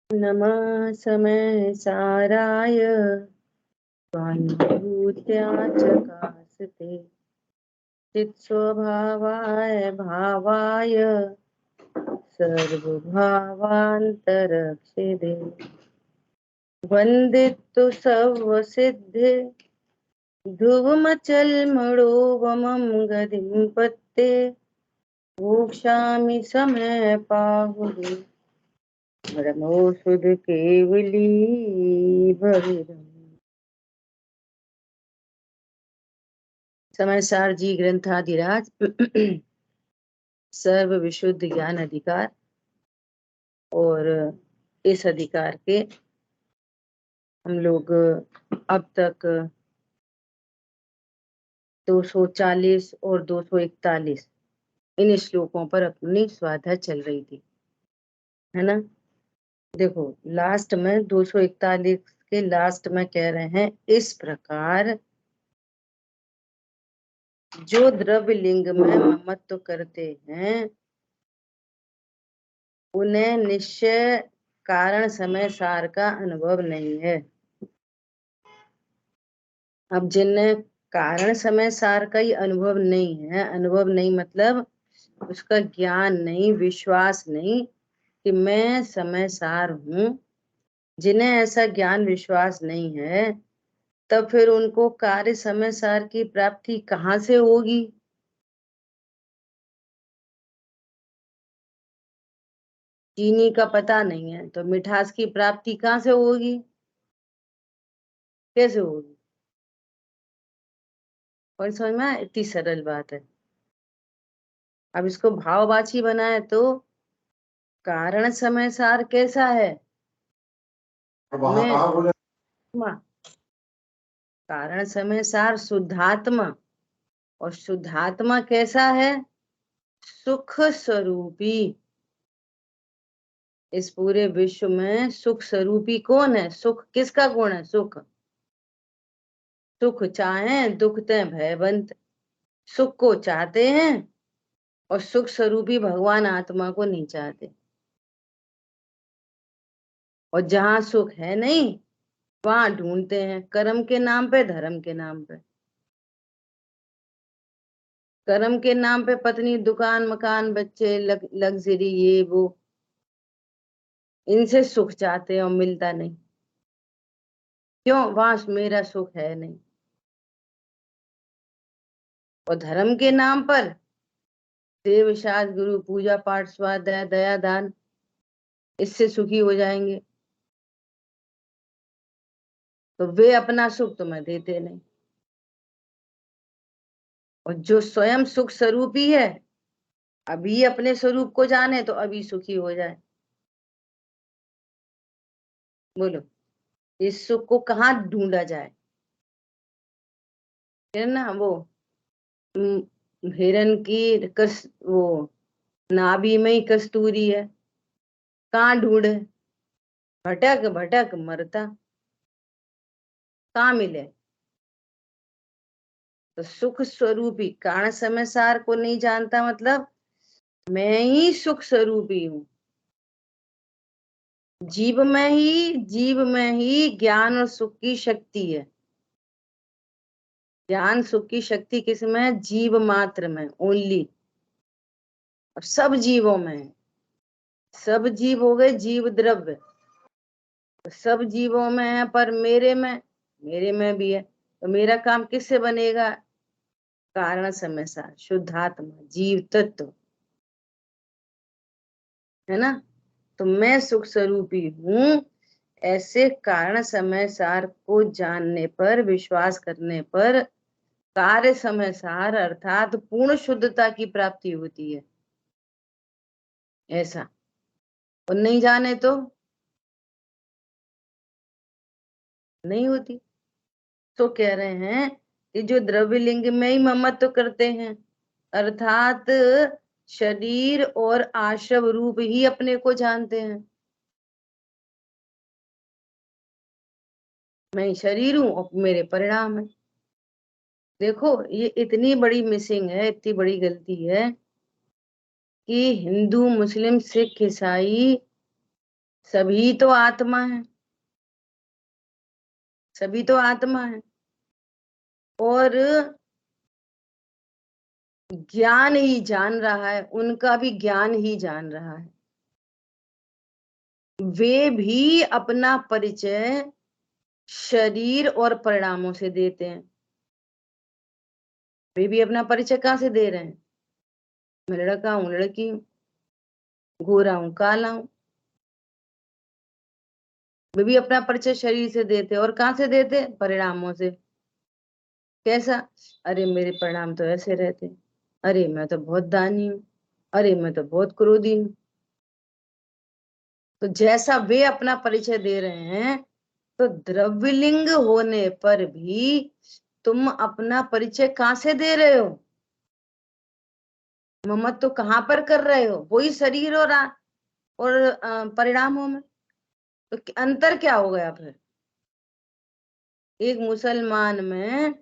नमः समय साराय स्वानुभूत्या चकासते चित्स्वभावाय भावाय सर्वभावान्तरक्षिदे वन्दितु सर्वसिद्धे ध्रुवमचलमणोवमं गतिं पत्ते भोक्ष्यामि समय पाहुरे परमौषध केवली भविरम्। समय सार जी ग्रंथाधिराज सर्व विशुद्ध ज्ञान अधिकार और इस अधिकार के हम लोग अब तक 240 और 241 इन श्लोकों पर अपनी स्वाध्याय चल रही थी, है ना। देखो लास्ट में 241 के लास्ट में कह रहे हैं इस प्रकार जो द्रव्य लिंग में ममत्व करते हैं उन्हें निश्चय कारण समय सार का अनुभव नहीं है। अब जिन्हें कारण समय सार का ही अनुभव नहीं है, अनुभव नहीं मतलब उसका ज्ञान नहीं, विश्वास नहीं कि मैं समय सार हूं, जिन्हें ऐसा ज्ञान विश्वास नहीं है तब फिर उनको कार्य समय सार की प्राप्ति कहाँ से होगी। चीनी का पता नहीं है तो मिठास की प्राप्ति कहाँ से होगी, कैसे होगी। और समझ में आया? इतनी सरल बात है। अब इसको भाववाची बनाए तो कारण समय सार कैसा है, मैं कारण समय सार शुद्धात्मा, और शुद्धात्मा कैसा है, सुख स्वरूपी। इस पूरे विश्व में सुख स्वरूपी कौन है, सुख किसका गुण है, सुख। सुख चाहे दुखते भयवंत, सुख को चाहते हैं और सुख स्वरूपी भगवान आत्मा को नहीं चाहते। और जहां सुख है नहीं वहां ढूंढते हैं कर्म के नाम पे, धर्म के नाम पे। कर्म के नाम पे पत्नी, दुकान, मकान, बच्चे, लग्जरी, ये वो, इनसे सुख चाहते हैं और मिलता नहीं। क्यों, वहां मेरा सुख है नहीं। और धर्म के नाम पर देव शास्त्र गुरु पूजा पाठ स्वाध्याय दया दान, इससे सुखी हो जाएंगे। तो वे अपना सुख तुम्हें देते नहीं। और जो स्वयं सुख स्वरूपी है अभी अपने स्वरूप को जाने तो अभी सुखी हो जाए। बोलो इस सुख को कहाँ ढूंढा जाए, है ना। वो हिरन की वो नाभि में ही कस्तूरी है, कहाँ ढूंढे, भटक भटक मरता, कहाँ मिले। तो सुख स्वरूपी कारण समय सार को नहीं जानता मतलब मैं ही सुख स्वरूपी हूँ। जीव में ही ज्ञान और सुख की शक्ति है। ज्ञान सुख की शक्ति किस में है, जीव मात्र में ओनली। और सब जीवों में है। सब जीव हो गए जीव द्रव्य, तो सब जीवों में है पर मेरे में भी है। तो मेरा काम किससे बनेगा, कारण समय सार शुद्धात्मा जीव तत्व, है ना। तो मैं सुख स्वरूपी हूं, ऐसे कारण समय सार को जानने पर, विश्वास करने पर कार्य समय सार अर्थात पूर्ण शुद्धता की प्राप्ति होती है। ऐसा और नहीं जाने तो नहीं होती। तो कह रहे हैं कि जो द्रव्य लिंग में ही ममत्व करते हैं अर्थात शरीर और आश्रव रूप ही अपने को जानते हैं। मैं शरीर हूं और मेरे परिणाम है। देखो ये इतनी बड़ी मिसिंग है, इतनी बड़ी गलती है कि हिंदू मुस्लिम सिख ईसाई सभी तो आत्मा है, सभी तो आत्मा है। और ज्ञान ही जान रहा है, उनका भी ज्ञान ही जान रहा है। वे भी अपना परिचय शरीर और परिणामों से देते हैं। वे भी अपना परिचय कहाँ से दे रहे हैं? मैं लड़का हूं, लड़की हूं, गोरा हूं, काला हूं। वे भी अपना परिचय शरीर से देते, और कहाँ से देते? परिणामों से। कैसा? अरे मेरे परिणाम तो ऐसे रहते, अरे मैं तो बहुत दानी हूँ, अरे मैं तो बहुत क्रोधी हूँ। तो जैसा वे अपना परिचय दे रहे हैं, तो द्रव्यलिंग होने पर भी तुम अपना परिचय कहाँ से दे रहे हो? ममत तो कहाँ पर कर रहे हो? वही शरीर और परिणामों में। तो अंतर क्या हो गया फिर एक मुसलमान में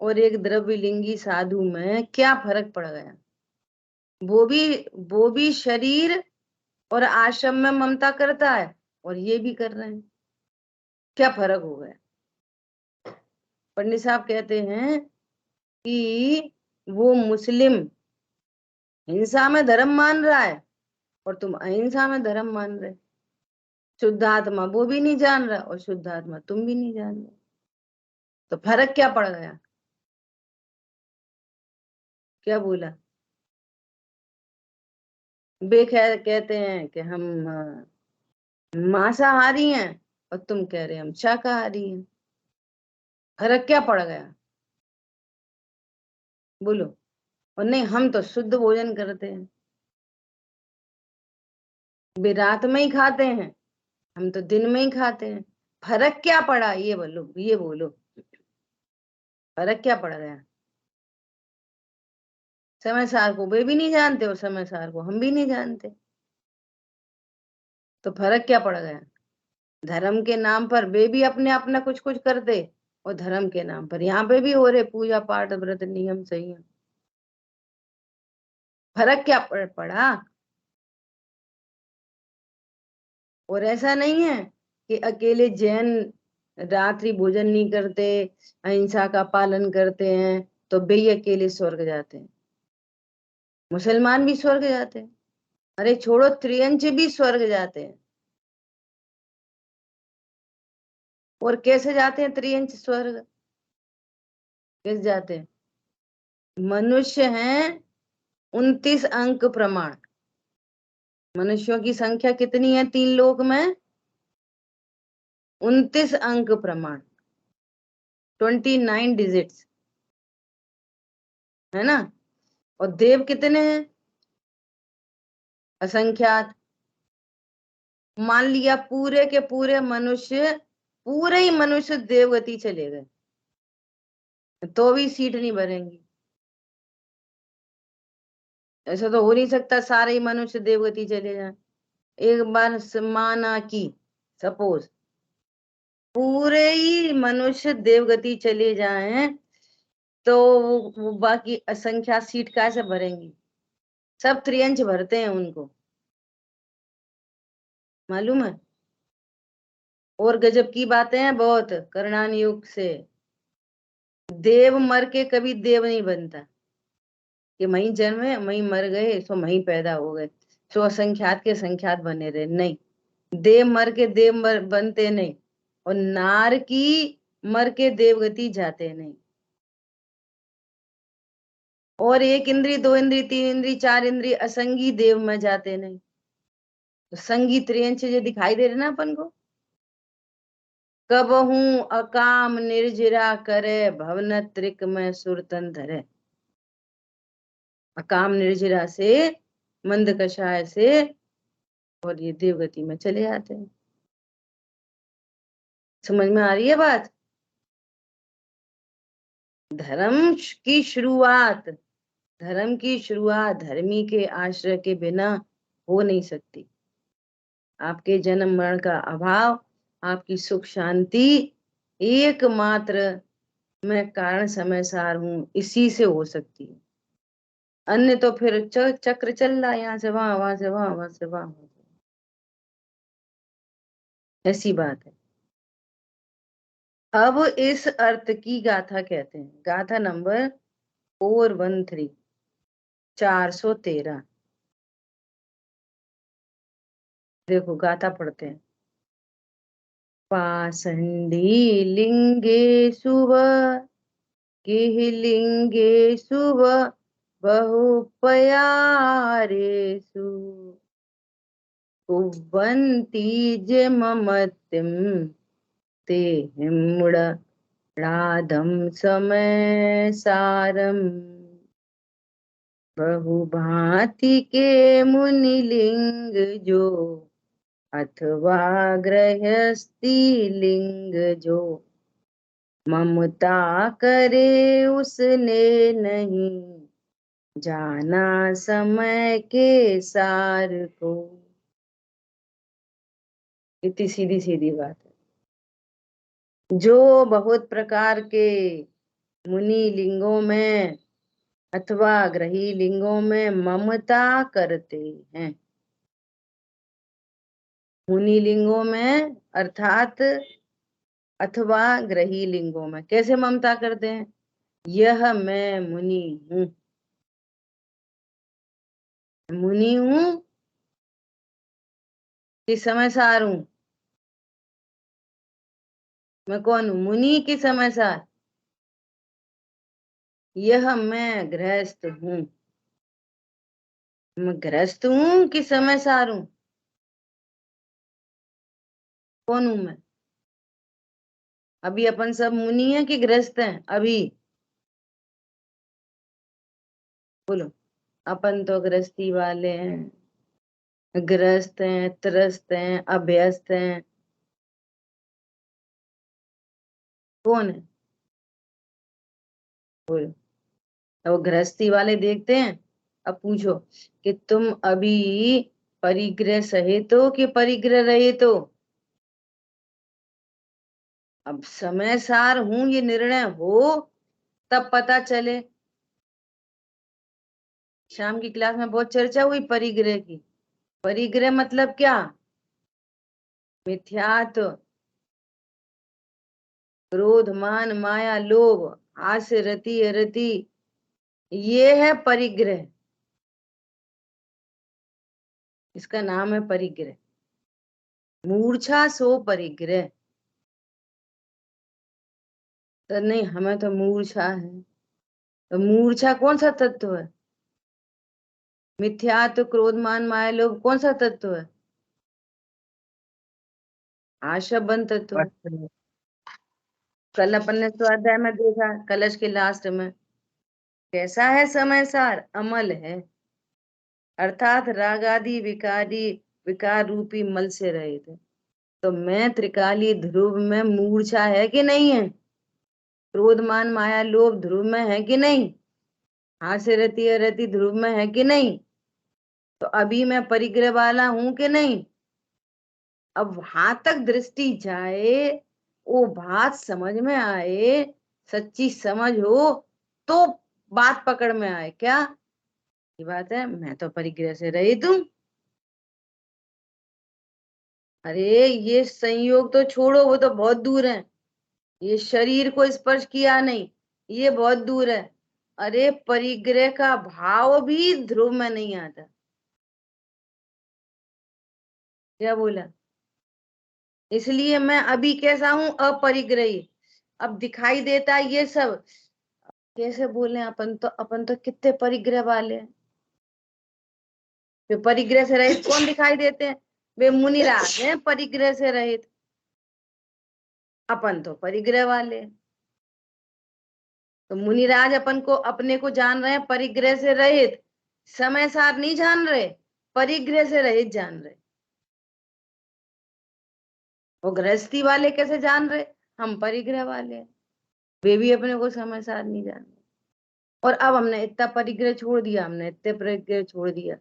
और एक द्रव्यलिंगी साधु में? क्या फर्क पड़ गया? वो भी वो भी शरीर और आश्रम में ममता करता है, और ये भी कर रहे हैं। क्या फर्क हो गया? पंडित साहब कहते हैं कि वो मुस्लिम हिंसा में धर्म मान रहा है, और तुम अहिंसा में धर्म मान रहे। शुद्ध आत्मा वो भी नहीं जान रहा, और शुद्ध आत्मा तुम भी नहीं जान रहे। तो फर्क क्या पड़ गया? क्या बोला? वे कहते हैं कि हम मांसाहारी हैं, और तुम कह रहे हैं हम शाकाहारी हैं। फर्क क्या पड़ गया? बोलो। और नहीं, हम तो शुद्ध भोजन करते हैं, वे रात में ही खाते हैं, हम तो दिन में ही खाते हैं। फर्क क्या पड़ा? ये बोलो, ये बोलो, फर्क क्या पड़ गया? समय सार को वे भी नहीं जानते, और समय सार को हम भी नहीं जानते। तो फर्क क्या पड़ गया? धर्म के नाम पर वे भी अपने अपना कुछ कुछ करते, और धर्म के नाम पर यहाँ पे भी हो रहे पूजा पाठ व्रत नियम सही है। फर्क क्या पड़ा? और ऐसा नहीं है कि अकेले जैन रात्रि भोजन नहीं करते, अहिंसा का पालन करते हैं, तो वे ही अकेले स्वर्ग जाते हैं। मुसलमान भी स्वर्ग जाते हैं। अरे छोड़ो, त्रियंच भी स्वर्ग जाते हैं। और कैसे जाते हैं त्रियंच स्वर्ग? कैसे जाते हैं? मनुष्य हैं 29 अंक प्रमाण। मनुष्यों की संख्या कितनी है तीन लोक में? 29 अंक प्रमाण, 29 डिजिट्स, है ना? और देव कितने हैं? असंख्यात। मान लिया पूरे के पूरे मनुष्य, पूरे ही मनुष्य देवगति चले गए, तो भी सीट नहीं भरेंगी। ऐसा तो हो नहीं सकता सारे ही मनुष्य देवगति चले जाए। एक बार माना कि सपोज पूरे ही मनुष्य देवगति चले जाएं, तो वो बाकी असंख्यात सीट कैसे भरेंगी? सब त्रियंच भरते हैं उनको, मालूम है? और गजब की बातें हैं बहुत करणान युग से। देव मर के कभी देव नहीं बनता कि वहीं जन्मे वहीं मर गए सो वहीं पैदा हो गए, सो असंख्यात के संख्यात बने रहे। नहीं, देव मर के बनते नहीं, और नार की मर के देवगति जाते नहीं। और एक इंद्री, दो इंद्री, तीन इंद्री, चार इंद्री असंगी देव में जाते नहीं। तो संगी त्रियंच जो दिखाई दे रहे ना अपन को। कब हूं अकाम निर्जरा करे, भवन त्रिक में सुरतन धरे। अकाम निर्जरा से, मंद कषाय से, और ये देवगति में चले जाते हैं। समझ में आ रही है बात? धर्म की शुरुआत, धर्म की शुरुआत धर्मी के आश्रय के बिना हो नहीं सकती। आपके जन्म मरण का अभाव, आपकी सुख शांति एकमात्र मैं कारण समय सार हूं, इसी से हो सकती है। अन्य तो फिर चक्र चल रहा है, यहाँ से वहां, वहां से वहां, वहां से वहां। ऐसी बात है। अब इस अर्थ की गाथा कहते हैं, गाथा नंबर 413, 413। देखो गाथा पढ़ते हैं। पाषंडी लिंगे शुभ लिंगे शुभ बहु पयारेषु कुवन्ति ज ममतिम ते हिम्ड राधम समय सारम बहुभांति के मुनिलिंग जो अथवा गृहस्थी लिंग जो ममता करे उसने नहीं जाना समय के सार को। इतनी सीधी सीधी बात है। जो बहुत प्रकार के मुनि लिंगों में अथवा ग्रही लिंगों में ममता करते हैं, मुनि लिंगों में अर्थात अथवा ग्रही लिंगों में कैसे ममता करते हैं? यह मैं मुनि हूं, मुनि हूं कि समयसार हूं? मैं कौन हूं, मुनि कि समयसार? यह मैं गृहस्थ हूं, मैं गृहस्थ हूं कि समयसार हूं? कौन हूं मैं? अभी अपन सब मुनि हैं कि गृहस्थ हैं? अभी बोलो। अपन तो गृहस्थी वाले हैं, ग्रस्त हैं, त्रस्त हैं, अभ्यस्त हैं। कौन है? बोलो। तो वो गृहस्थी वाले देखते हैं। अब पूछो कि तुम अभी परिग्रह सहित हो कि परिग्रह रहित हो? अब समय सार हूं ये निर्णय हो तब पता चले। शाम की क्लास में बहुत चर्चा हुई परिग्रह की। परिग्रह मतलब क्या? मिथ्यात्व, क्रोध, मान, माया, लोभ, आस्य, रति, अरति, ये है परिग्रह। इसका नाम है परिग्रह। मूर्छा सो परिग्रह। तो नहीं, हमें तो मूर्छा है। तो मूर्छा कौन सा तत्व है? मिथ्यात्व, क्रोध, मान, माया, लोभ कौन सा तत्व है? आशा बन तत्व है। अच्छा। कल अपन ने स्वाध्याय में देखा, कलश के लास्ट में, कैसा है समय सार? अमल है, अर्थात राग आदि विकार रूपी मल से रहित है। तो मैं त्रिकाली ध्रुव में मूर्छा है कि नहीं है? क्रोध, मान, माया, लोभ ध्रुव में है कि नहीं? हास्य, रति, अरति ध्रुव में है कि नहीं? तो अभी मैं परिग्रह वाला हूं कि नहीं? अब वहां तक दृष्टि जाए, वो बात समझ में आए, सच्ची समझ हो तो बात पकड़ में आए। क्या ये बात है? मैं तो परिग्रह से रहित हूं। अरे ये संयोग तो छोड़ो, वो तो बहुत दूर है। ये शरीर को स्पर्श किया नहीं, ये बहुत दूर है। अरे परिग्रह का भाव भी ध्रुव में नहीं आता। क्या बोला? इसलिए मैं अभी कैसा हूं? अपरिग्रही। अब दिखाई देता है ये सब। कैसे बोले? अपन तो कितने परिग्रह वाले हैं। वे परिग्रह से रहित कौन दिखाई देते हैं? वे मुनिराज हैं परिग्रह से रहित। अपन तो परिग्रह वाले हैं। तो मुनिराज अपन को अपने को जान रहे हैं परिग्रह से रहित, समय सार नहीं जान रहे, परिग्रह से रहित जान रहे। वो गृहस्थी वाले कैसे जान रहे? हम परिग्रह वाले हैं, वे भी अपने को समय सार नहीं जान रहे। और अब हमने इतना परिग्रह छोड़ दिया, हमने इतने परिग्रह छोड़ दिया,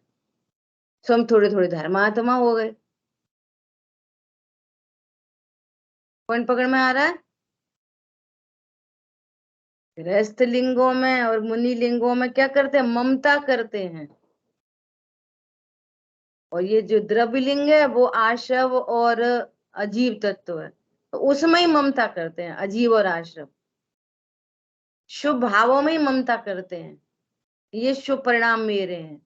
तो हम थोड़े थोड़े धर्मात्मा हो गए। पॉइंट पकड़ में आ रहा है? गृहस्थ लिंगों में और मुनि लिंगों में क्या करते हैं? ममता करते हैं। और ये जो द्रव्य लिंग है वो आशव और अजीव तत्व है, तो उसमें ही ममता करते हैं, अजीव और आश्रम। शुभ भावों में ही ममता करते हैं, ये शुभ परिणाम मेरे हैं,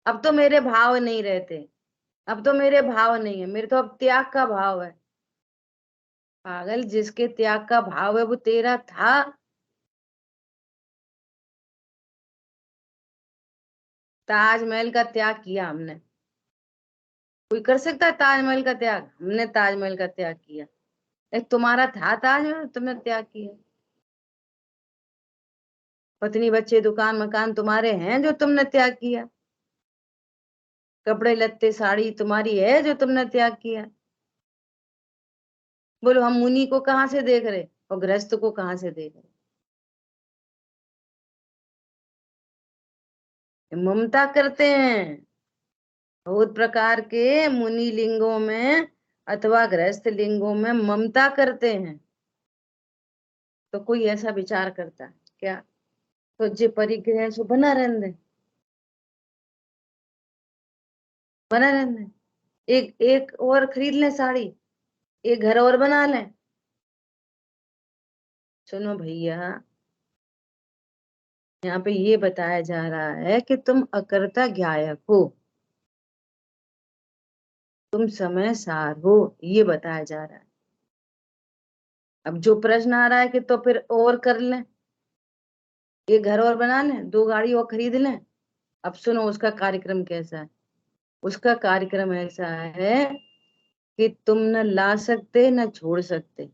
अब तो मेरे भाव नहीं रहते, अब तो मेरे भाव नहीं है, मेरे तो अब त्याग का भाव है। पागल, जिसके त्याग का भाव है वो तेरा था। ताजमहल का त्याग किया हमने, कोई कर सकता है ताजमहल का त्याग? हमने ताजमहल का त्याग किया। एक तुम्हारा था ताजमहल, तुमने त्याग किया। पत्नी बच्चे दुकान मकान तुम्हारे हैं जो तुमने त्याग किया। कपड़े लत्ते साड़ी तुम्हारी है जो तुमने त्याग किया। बोलो, हम मुनि को कहाँ से देख रहे और गृहस्थ को कहाँ से देख रहे? ममता करते हैं। बहुत प्रकार के मुनि लिंगों में अथवा गृहस्थ लिंगों में ममता करते हैं। तो कोई ऐसा विचार करता है क्या? तो जे परिग्रह सो बना रहने दे, बना रहने दे। एक एक और खरीद लें साड़ी, एक घर और बना लें। सुनो भैया, यहाँ पे ये बताया जा रहा है कि तुम अकर्ता ज्ञायक हो, तुम समय सार हो, ये बताया जा रहा है। अब जो प्रश्न आ रहा है कि तो फिर और कर लें, एक घर और बना लें, दो गाड़ी और खरीद लें। अब सुनो उसका कार्यक्रम कैसा है। उसका कार्यक्रम ऐसा है कि तुम न ला सकते न छोड़ सकते,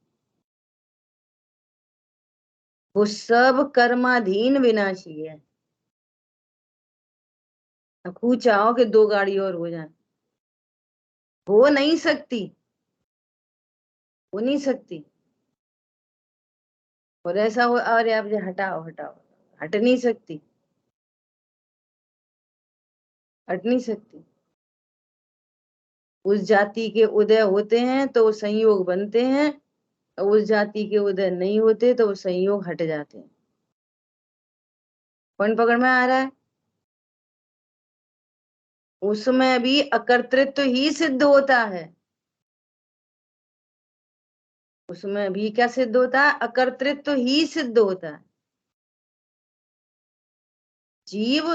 वो सब कर्माधीन विनाशी है। अब खूब चाहो कि दो गाड़ी और हो जाए, हो नहीं सकती, हो नहीं सकती। और ऐसा हो, अरे आप हटाओ हटाओ, हट नहीं सकती, हट नहीं सकती। उस जाति के उदय होते हैं तो वो संयोग बनते हैं, और उस जाति के उदय नहीं होते तो वो संयोग हट जाते हैं। कौन पकड़ में आ रहा है? उसमें भी अकर्तृत्व ही सिद्ध होता है। उसमें भी क्या सिद्ध होता है? अकर्तृत्व ही सिद्ध होता है। जीव,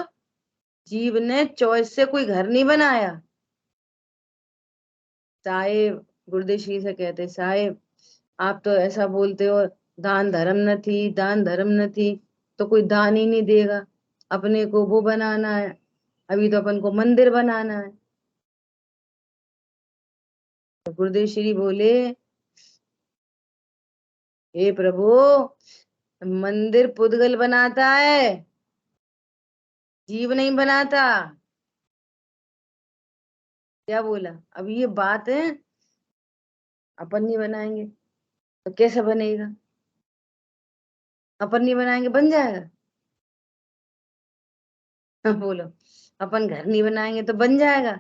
जीव ने चॉइस से कोई घर नहीं बनाया। साहेब, गुरुदेव श्री से कहते, साहेब आप तो ऐसा बोलते हो, दान धर्म न थी, दान धर्म न थी, तो कोई दान ही नहीं देगा। अपने को वो बनाना है, अभी तो अपन को मंदिर बनाना है। तो गुरुदेव श्री बोले, हे प्रभु, मंदिर पुद्गल बनाता है, जीव नहीं बनाता। क्या बोला? अब ये बात है, अपन नहीं बनाएंगे तो कैसे बनेगा? अपन नहीं बनाएंगे बन जाएगा? बोलो, अपन घर नहीं बनाएंगे तो बन जाएगा?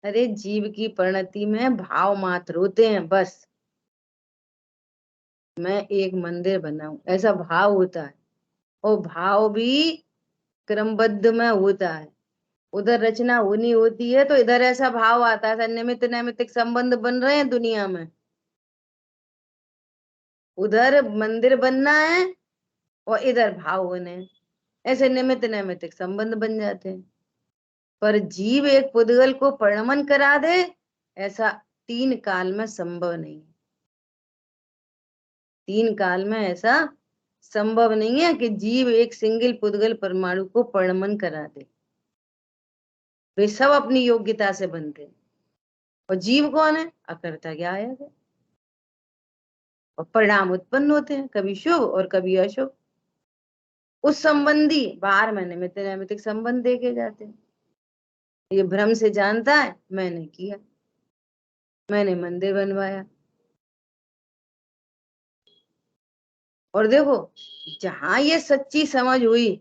अरे जीव की परिणति में भाव मात्र होते हैं बस। मैं एक मंदिर बनाऊं, ऐसा भाव होता है, और भाव भी क्रमबद्ध में होता है। उधर रचना होनी होती है तो इधर ऐसा भाव आता है, निमित्त नैमित्तिक संबंध बन रहे हैं दुनिया में। उधर मंदिर बनना है और इधर भाव होने हैं। ऐसे निमित्त नैमित्तिक संबंध बन जाते हैं। पर जीव एक पुद्गल को परिणमन करा दे, ऐसा तीन काल में संभव नहीं है। तीन काल में ऐसा संभव नहीं है कि जीव एक सिंगल पुद्गल परमाणु को परिणमन करा दे। वे सब अपनी योग्यता से बनते हैं। और जीव कौन है? अकर्ता ज्ञायक है। और परिणाम उत्पन्न होते हैं, कभी शुभ और कभी अशुभ। उस संबंधी बाहर में निमित्त नैमित्तिक संबंध देखे जाते हैं। ये भ्रम से जानता है मैंने किया, मैंने मंदिर बनवाया। और देखो, जहां ये सच्ची समझ हुई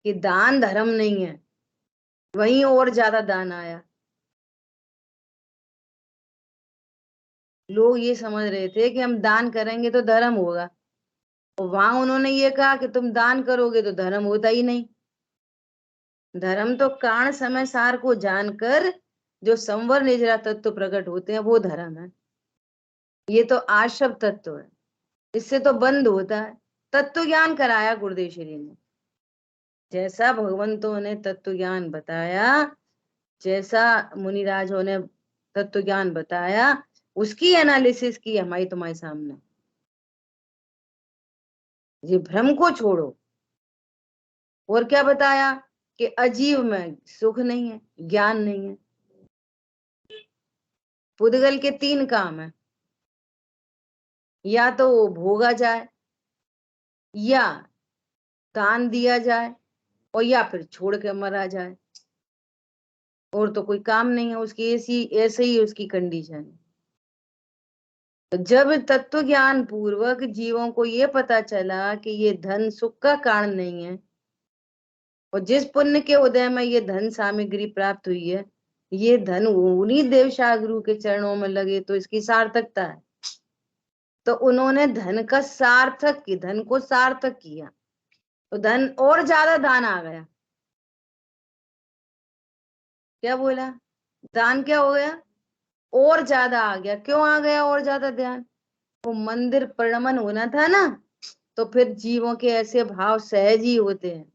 कि दान धर्म नहीं है, वहीं और ज्यादा दान आया। लोग ये समझ रहे थे कि हम दान करेंगे तो धर्म होगा, और वहां उन्होंने ये कहा कि तुम दान करोगे तो धर्म होता ही नहीं। धर्म तो कारण समय सार को जानकर जो संवर निर्जरा तत्व प्रकट होते हैं वो धर्म है। ये तो आशव तत्व है, इससे तो बंद होता है। तत्व ज्ञान कराया गुरुदेव श्री ने, जैसा भगवंतों ने तत्व ज्ञान बताया, जैसा मुनिराजों ने तत्व ज्ञान बताया, उसकी एनालिसिस की हमारी तुम्हारे सामने। ये भ्रम को छोड़ो। और क्या बताया कि अजीव में सुख नहीं है, ज्ञान नहीं है। पुद्गल के 3 काम है, या तो वो भोगा जाए, या दान दिया जाए, और या फिर छोड़ के मरा जाए। और तो कोई काम नहीं है उसकी, ऐसे ही उसकी कंडीशन है। तो जब तत्व ज्ञान पूर्वक जीवों को ये पता चला कि ये धन सुख का कारण नहीं है, और जिस पुण्य के उदय में ये धन सामग्री प्राप्त हुई है, ये धन उन्हीं देवशा गुरु के चरणों में लगे तो इसकी सार्थकता है। तो उन्होंने धन का सार्थक की, धन को सार्थक किया, तो धन और ज्यादा दान आ गया। क्या बोला? दान क्या हो गया? और ज्यादा आ गया। क्यों आ गया और ज्यादा ध्यान? वो मंदिर प्रणमन होना था ना, तो फिर जीवों के ऐसे भाव सहज ही होते हैं,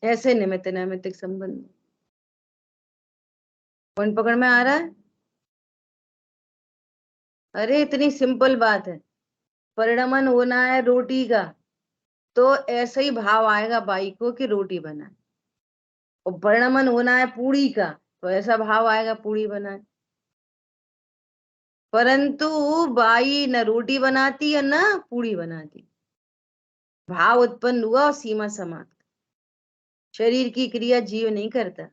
ऐसे निमित्त नैमित्तिक संबंध। पॉइंट पकड़ में आ रहा है? अरे इतनी सिंपल बात है। परिणमन होना है रोटी का, तो ऐसा ही भाव आएगा बाई को कि रोटी बनाए। और परिणमन होना है पूड़ी का, तो ऐसा भाव आएगा पूड़ी बनाए। परंतु बाई न रोटी बनाती है न पूड़ी बनाती। भाव उत्पन्न हुआ और सीमा समाप्त। शरीर की क्रिया जीव नहीं करता।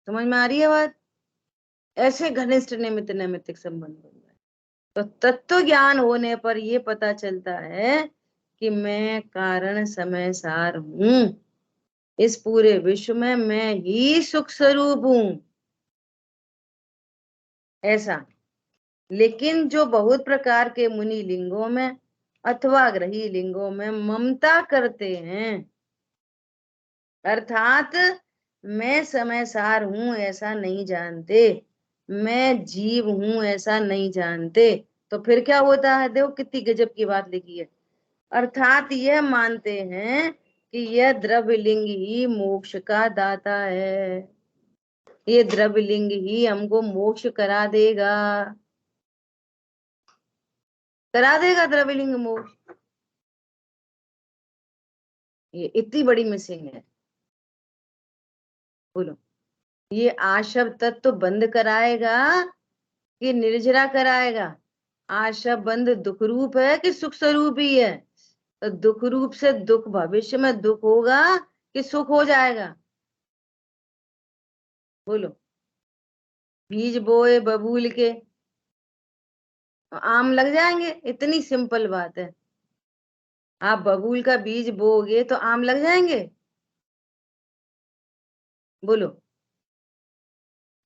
समझ में आ रही है बात? ऐसे घनिष्ठ निमित्त नैमित्तिक संबंध बन जाए। तो तत्व ज्ञान होने पर यह पता चलता है कि मैं कारण समय सार हूं, इस पूरे विश्व में मैं ही सुख स्वरूप हूं, ऐसा। लेकिन जो बहुत प्रकार के मुनि लिंगों में अथवा ग्रही लिंगों में ममता करते हैं, अर्थात मैं समय सार हूं ऐसा नहीं जानते, मैं जीव हूं ऐसा नहीं जानते, तो फिर क्या होता है? देखो कितनी गजब की बात लिखी है। अर्थात यह मानते हैं कि यह द्रव्य लिंग ही मोक्ष का दाता है, ये द्रव्य लिंग ही हमको मोक्ष करा देगा, करा देगा द्रव्य लिंग मोक्ष। ये इतनी बड़ी मिसिंग है। बोलो, ये आशव तत्व बंद कराएगा कि निर्जरा कराएगा? आशा बंद दुख रूप है कि सुख स्वरूप ही है? तो दुख रूप से दुख, भविष्य में दुख होगा कि सुख हो जाएगा? बोलो। बीज बोए बबूल के, तो आम लग जाएंगे, इतनी सिंपल बात है। आप बबूल का बीज बोओगे तो आम लग जाएंगे? बोलो।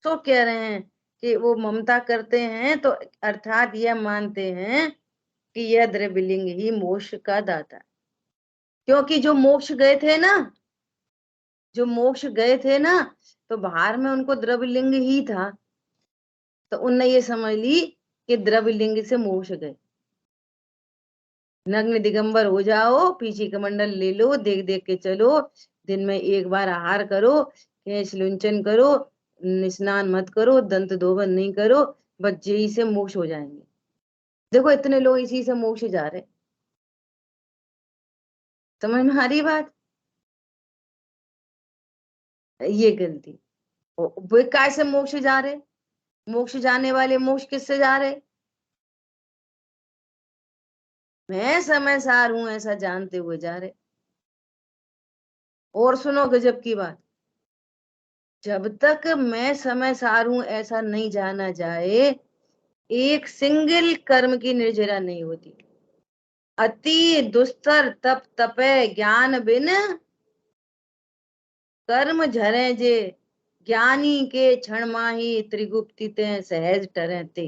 तो कह रहे हैं कि वो ममता करते हैं, तो अर्थात यह मानते हैं कि यह द्रव्यलिंग ही मोक्ष का दाता है। क्योंकि जो मोक्ष गए थे ना, जो मोक्ष गए थे ना, तो बाहर में उनको द्रव्यलिंग ही था, तो उनने ये समझ ली कि द्रव्यलिंग से मोक्ष गए। नग्न दिगंबर हो जाओ, पीछे कमंडल ले लो, देख देख के चलो, दिन में एक बार आहार करो, केश लुंचन करो, स्नान मत करो, दंत धोवन नहीं करो, बस यही से मोक्ष हो जाएंगे। देखो इतने लोग इसी से मोक्ष जा रहे। समझ में आ रही बात? ये गलती। वे काय से मोक्ष जा रहे? मोक्ष जाने वाले मोक्ष किससे जा रहे? मैं समय सार हूं ऐसा जानते हुए जा रहे। और सुनो गजब की बात, जब तक मैं समय सार हूं ऐसा नहीं जाना जाए, एक सिंगल कर्म की निर्जरा नहीं होती। अति दुस्तर तप तपे ज्ञान बिन कर्म झरे जे, ज्ञानी के क्षण माही त्रिगुप्ति ते सहज टरे ते।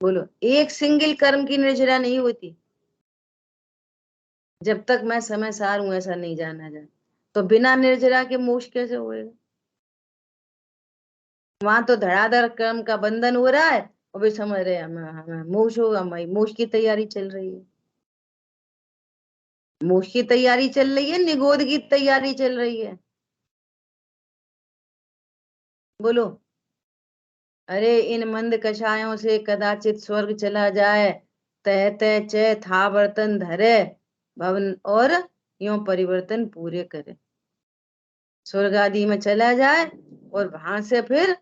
बोलो, एक सिंगल कर्म की निर्जरा नहीं होती। जब तक मैं समय सार हूं ऐसा नहीं जाना जाए। तो बिना निर्जरा के मोक्ष कैसे होएगा? वहां तो धड़ाधड़ कर्म का बंधन हो रहा है और वे समझ रहे हैं हमें हमें मोक्ष होगा, हमारी मोक्ष की तैयारी चल रही है। मोक्ष की तैयारी चल रही है, निगोद की तैयारी चल रही है। बोलो। अरे इन मंद कषायों से कदाचित स्वर्ग चला जाए, तह तह च था बर्तन धरे, भवन और यो परिवर्तन पूरे करे। स्वर्ग आदि में चला जाए और वहां से फिर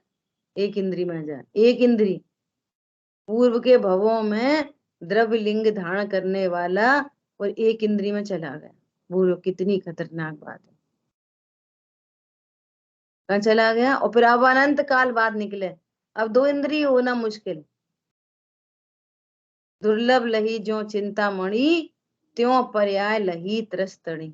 एक इंद्री में जाए। एक इंद्री पूर्व के भवों में द्रव्य लिंग धारण करने वाला, और एक इंद्री में चला गया। बोलो कितनी खतरनाक बात है। कहाँ चला गया? और फिर अब अनंत काल बाद निकले। अब दो इंद्रिय होना मुश्किल। दुर्लभ लही जो चिंतामणि, त्यों पर्याय लही त्रस्तणी।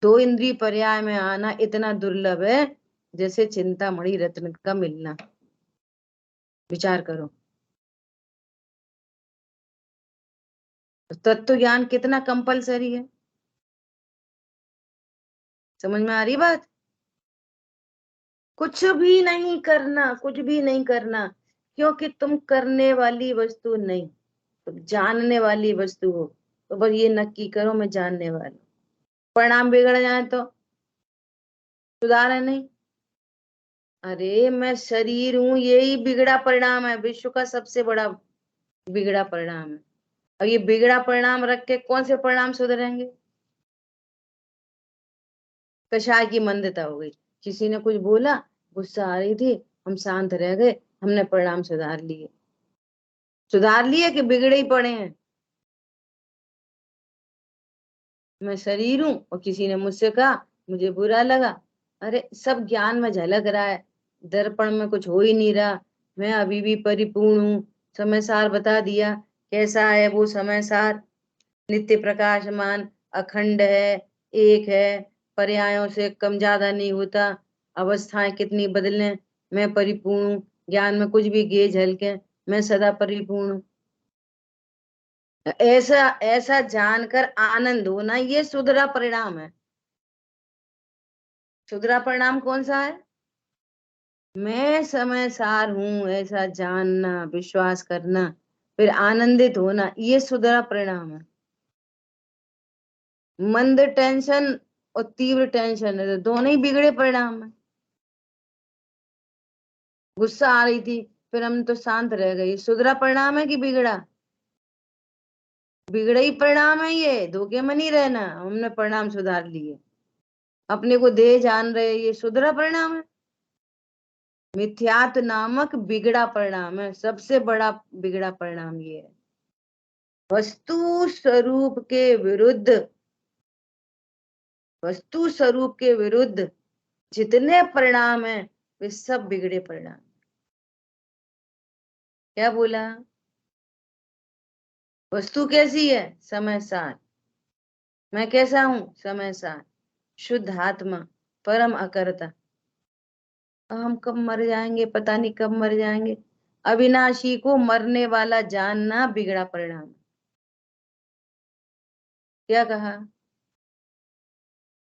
दो इंद्रिय पर्याय में आना इतना दुर्लभ है जैसे चिंतामणि रत्न का मिलना। विचार करो। तत्व ज्ञान कितना कंपलसरी है। समझ में आ रही बात? कुछ भी नहीं करना, कुछ भी नहीं करना, क्योंकि तुम करने वाली वस्तु नहीं, तुम जानने वाली वस्तु हो। तो बस ये नक्की करो मैं जानने वाला। परिणाम बिगड़ जाए तो सुधार है नहीं। अरे मैं शरीर हूं, यही बिगड़ा परिणाम है, विश्व का सबसे बड़ा बिगड़ा परिणाम है। अब ये बिगड़ा परिणाम रख के कौन से परिणाम सुधरेंगे? कषाय की मंदता हो गई, किसी ने कुछ बोला, गुस्सा आ रही थी, हम शांत रह गए, हमने परिणाम सुधार लिए। सुधार लिए कि बिगड़े ही पड़े हैं? मैं शरीर हूं और किसी ने मुझसे कहा, मुझे बुरा लगा। अरे सब ज्ञान में झलक रहा है, दर्पण में कुछ हो ही नहीं रहा। मैं अभी भी परिपूर्ण हूँ। समय सार बता दिया। कैसा है वो समय सार? नित्य प्रकाशमान, अखंड है, एक है, पर्यायों से कम ज्यादा नहीं होता। अवस्थाएं कितनी बदले, मैं परिपूर्ण हूँ। ज्ञान में कुछ भी गे झलके, मैं सदा परिपूर्ण हूँ। ऐसा ऐसा जानकर आनंद होना, ये सुधरा परिणाम है। सुधरा परिणाम कौन सा है? मैं समय सार हूं ऐसा जानना, विश्वास करना, फिर आनंदित होना, ये सुधरा परिणाम है। मंद टेंशन और तीव्र टेंशन है, तो दोनों ही बिगड़े परिणाम है। गुस्सा आ रही थी, फिर हम तो शांत रह गए, सुधरा परिणाम है कि बिगड़ा? बिगड़ा ही परिणाम है। ये धोखे में नहीं रहना, हमने परिणाम सुधार लिए। अपने को दे जान रहे, ये सुधरा परिणाम है। मिथ्यात्व नामक बिगड़ा परिणाम है, सबसे बड़ा बिगड़ा परिणाम ये है। वस्तु स्वरूप के विरुद्ध, वस्तु स्वरूप के विरुद्ध जितने परिणाम हैं वे सब बिगड़े परिणाम। क्या बोला? वस्तु कैसी है? समय सार। मैं कैसा हूं? समय सार, शुद्ध आत्मा, परम अकर्ता। अब हम कब मर जाएंगे पता नहीं, कब मर जाएंगे। अविनाशी को मरने वाला जानना बिगड़ा परिणाम। क्या कहा?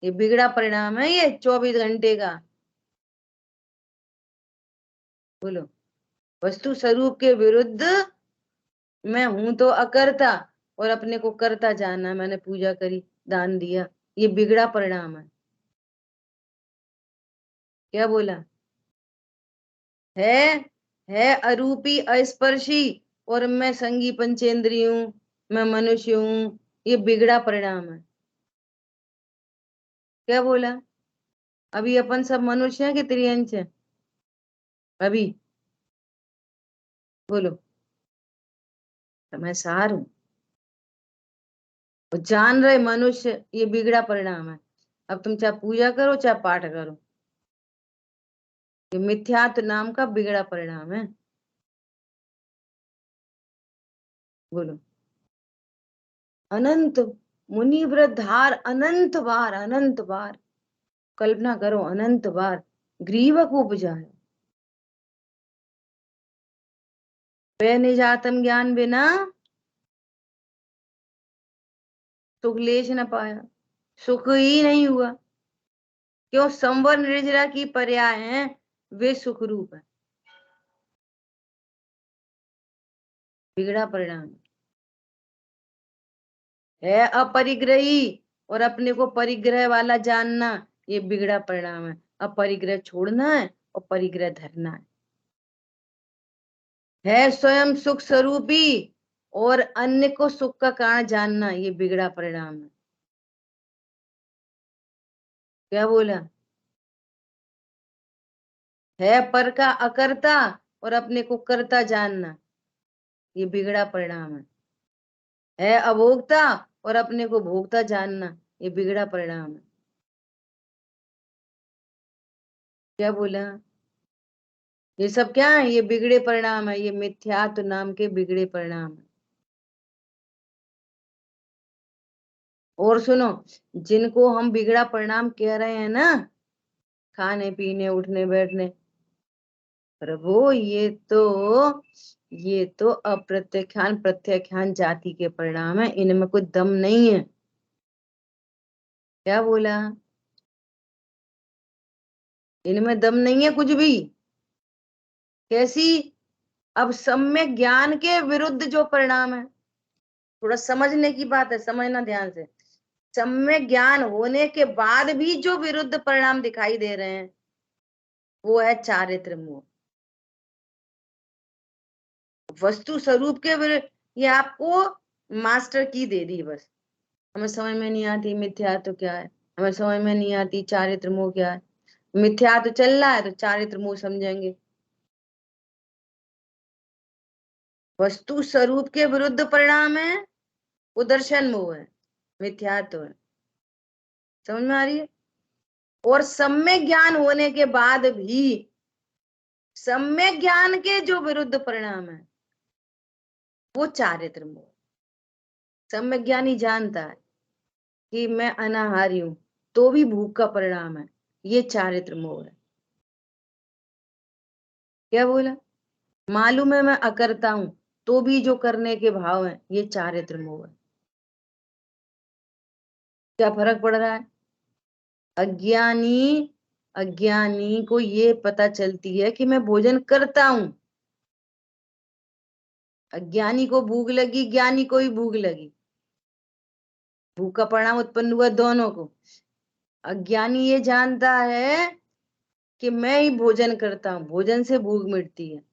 ये बिगड़ा परिणाम है, ये 24 घंटे का। बोलो। वस्तु स्वरूप के विरुद्ध मैं हूं तो अकर्ता, और अपने को कर्ता जाना, मैंने पूजा करी, दान दिया, ये बिगड़ा परिणाम है। क्या बोला? है है अरूपी अस्पर्शी, और मैं संगी पंचेंद्रिय हूं, मैं मनुष्य हूं, ये बिगड़ा परिणाम है। क्या बोला? अभी अपन सब मनुष्य हैं कि त्रियंच है? अभी बोलो। तो मैं सार हूं और जान रहे मनुष्य, ये बिगड़ा परिणाम है। अब तुम चाहे पूजा करो चाहे पाठ करो, ये मिथ्यात्व नाम का बिगड़ा परिणाम है। बोलो। अनंत मुनि वृद्धार, अनंत बार, अनंत बार, कल्पना करो, अनंत बार ग्रीवक उपजाए। वे निजातम ज्ञान बिना सुख लेश न पाया, सुख ही नहीं हुआ। क्यों? संवर निर्जरा की पर्याय हैं, वे सुख रूप है। बिगड़ा परिणाम है अपरिग्रही, और अपने को परिग्रह वाला जानना, ये बिगड़ा परिणाम है। अपरिग्रह छोड़ना है और परिग्रह धरना है स्वयं सुख स्वरूपी, और अन्य को सुख का कारण जानना, ये बिगड़ा परिणाम है। क्या बोला? है पर का अकर्ता, और अपने को कर्ता जानना, ये बिगड़ा परिणाम है अभोक्ता, और अपने को भोक्ता जानना, ये बिगड़ा परिणाम है। क्या बोला? ये सब क्या है? ये बिगड़े परिणाम है, ये मिथ्यात्व नाम के बिगड़े परिणाम है। और सुनो, जिनको हम बिगड़ा परिणाम कह रहे हैं ना, खाने पीने उठने बैठने, प्रभु ये तो अप्रत्याख्यान प्रत्याख्यान जाति के परिणाम है, इनमें कोई दम नहीं है। क्या बोला? इनमें दम नहीं है कुछ भी। कैसी? अब सम्यक ज्ञान के विरुद्ध जो परिणाम है, थोड़ा समझने की बात है, समझना ध्यान से। सम्यक ज्ञान होने के बाद भी जो विरुद्ध परिणाम दिखाई दे रहे हैं, वो है चारित्र मोह। वस्तु स्वरूप के विरुद्ध, ये आपको मास्टर की दे दी बस। हमें समझ में नहीं आती मिथ्यात्व क्या है, हमें समझ में नहीं आती चारित्र मोह क्या है। मिथ्यात्व चल रहा है तो चारित्र मोह समझेंगे। वस्तु स्वरूप के विरुद्ध परिणाम है, वो दर्शन मोह है, मिथ्यात्व है। समझ में आ रही है? और सम्यक ज्ञान होने के बाद भी सम्यक ज्ञान के जो विरुद्ध परिणाम है, वो चारित्र मोह। सम्यक ज्ञानी जानता है कि मैं अनाहारी हूं, तो भी भूख का परिणाम है, ये चारित्र मोह है। क्या बोला? मालूम है मैं अकर्ता हूं, तो भी जो करने के भाव है, ये चारित्र मोह है। क्या फर्क पड़ रहा है? अज्ञानी अज्ञानी को ये पता चलती है कि मैं भोजन करता हूं। अज्ञानी को भूख लगी, ज्ञानी को ही भूख लगी, भूख का परिणाम उत्पन्न हुआ दोनों को। अज्ञानी ये जानता है कि मैं ही भोजन करता हूं, भोजन से भूख मिटती है।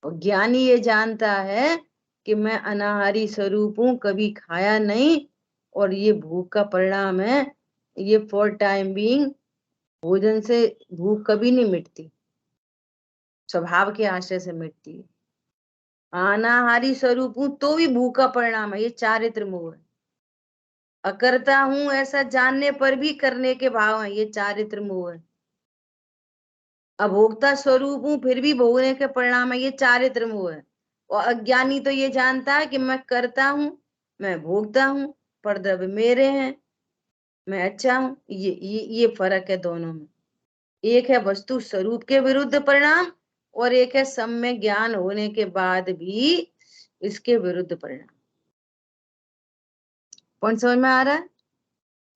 और ज्ञानी ये जानता है कि मैं अनाहारी स्वरूप हूं, कभी खाया नहीं, और ये भूख का परिणाम है, ये फॉर टाइम बीइंग, भोजन से भूख कभी नहीं मिटती, स्वभाव के आश्रय से मिटती है। अनाहारी स्वरूप हूं तो भी भूख का परिणाम है, ये चारित्र मोह है। अकर्ता हूं ऐसा जानने पर भी करने के भाव है, ये चारित्र मोह है। अभोक्ता स्वरूप हूं फिर भी भोगने के परिणाम है, ये चारित्र मोह है। और अज्ञानी तो ये जानता है कि मैं करता हूं, मैं भोगता हूं, पर द्रव्य मेरे हैं, मैं अच्छा हूं। ये फर्क है दोनों में। एक है वस्तु स्वरूप के विरुद्ध परिणाम, और एक है सम्यक ज्ञान होने के बाद भी इसके विरुद्ध परिणाम। कौन समझ में आ रहा है?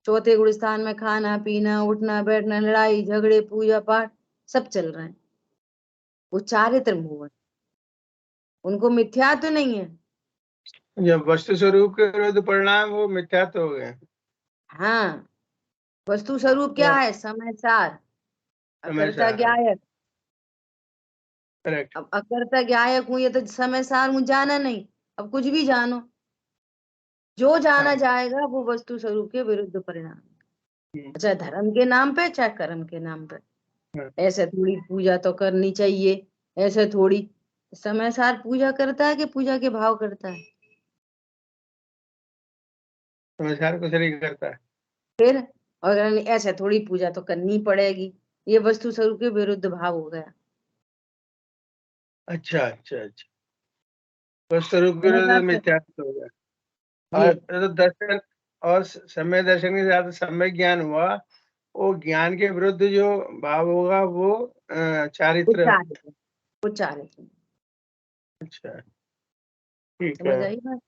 चौथे गुण स्थान में खाना पीना उठना बैठना लड़ाई झगड़े पूजा पाठ सब चल रहे हैं, वो चारित्र मोह है, उनको मिथ्या तो नहीं है। जब वस्तु स्वरूप के विरुद्ध परिणाम वो मिथ्यात्व हो गए। हाँ, वस्तु स्वरूप क्या है? समय सार, अकर्ता ज्ञायक। करेक्ट। अब अकर्ता ज्ञायक हूं, ये तो समय सार हूं, जाना नहीं। अब कुछ भी जानो, जो जाना जाएगा वो वस्तु स्वरूप के विरुद्ध परिणाम, चाहे धर्म के नाम पे चाहे कर्म के नाम पे। ऐसे थोड़ी पूजा तो करनी चाहिए, ऐसे थोड़ी। समय सार पूजा करता है कि पूजा के भाव करता है? समाचार कुछ नहीं करता है। फिर अगर ऐसे थोड़ी पूजा तो करनी पड़ेगी, ये वस्तु स्वरूप के विरुद्ध भाव हो गया। अच्छा अच्छा अच्छा, वस्तु स्वरूप के विरुद्ध मिथ्यात्व हो गया। और तो दर्शन और समय दर्शन के साथ सम्यक ज्ञान हुआ, वो ज्ञान के विरुद्ध जो भाव होगा वो चारित्र। उच्चारित। अच्छा ठीक समझ है। आई बात?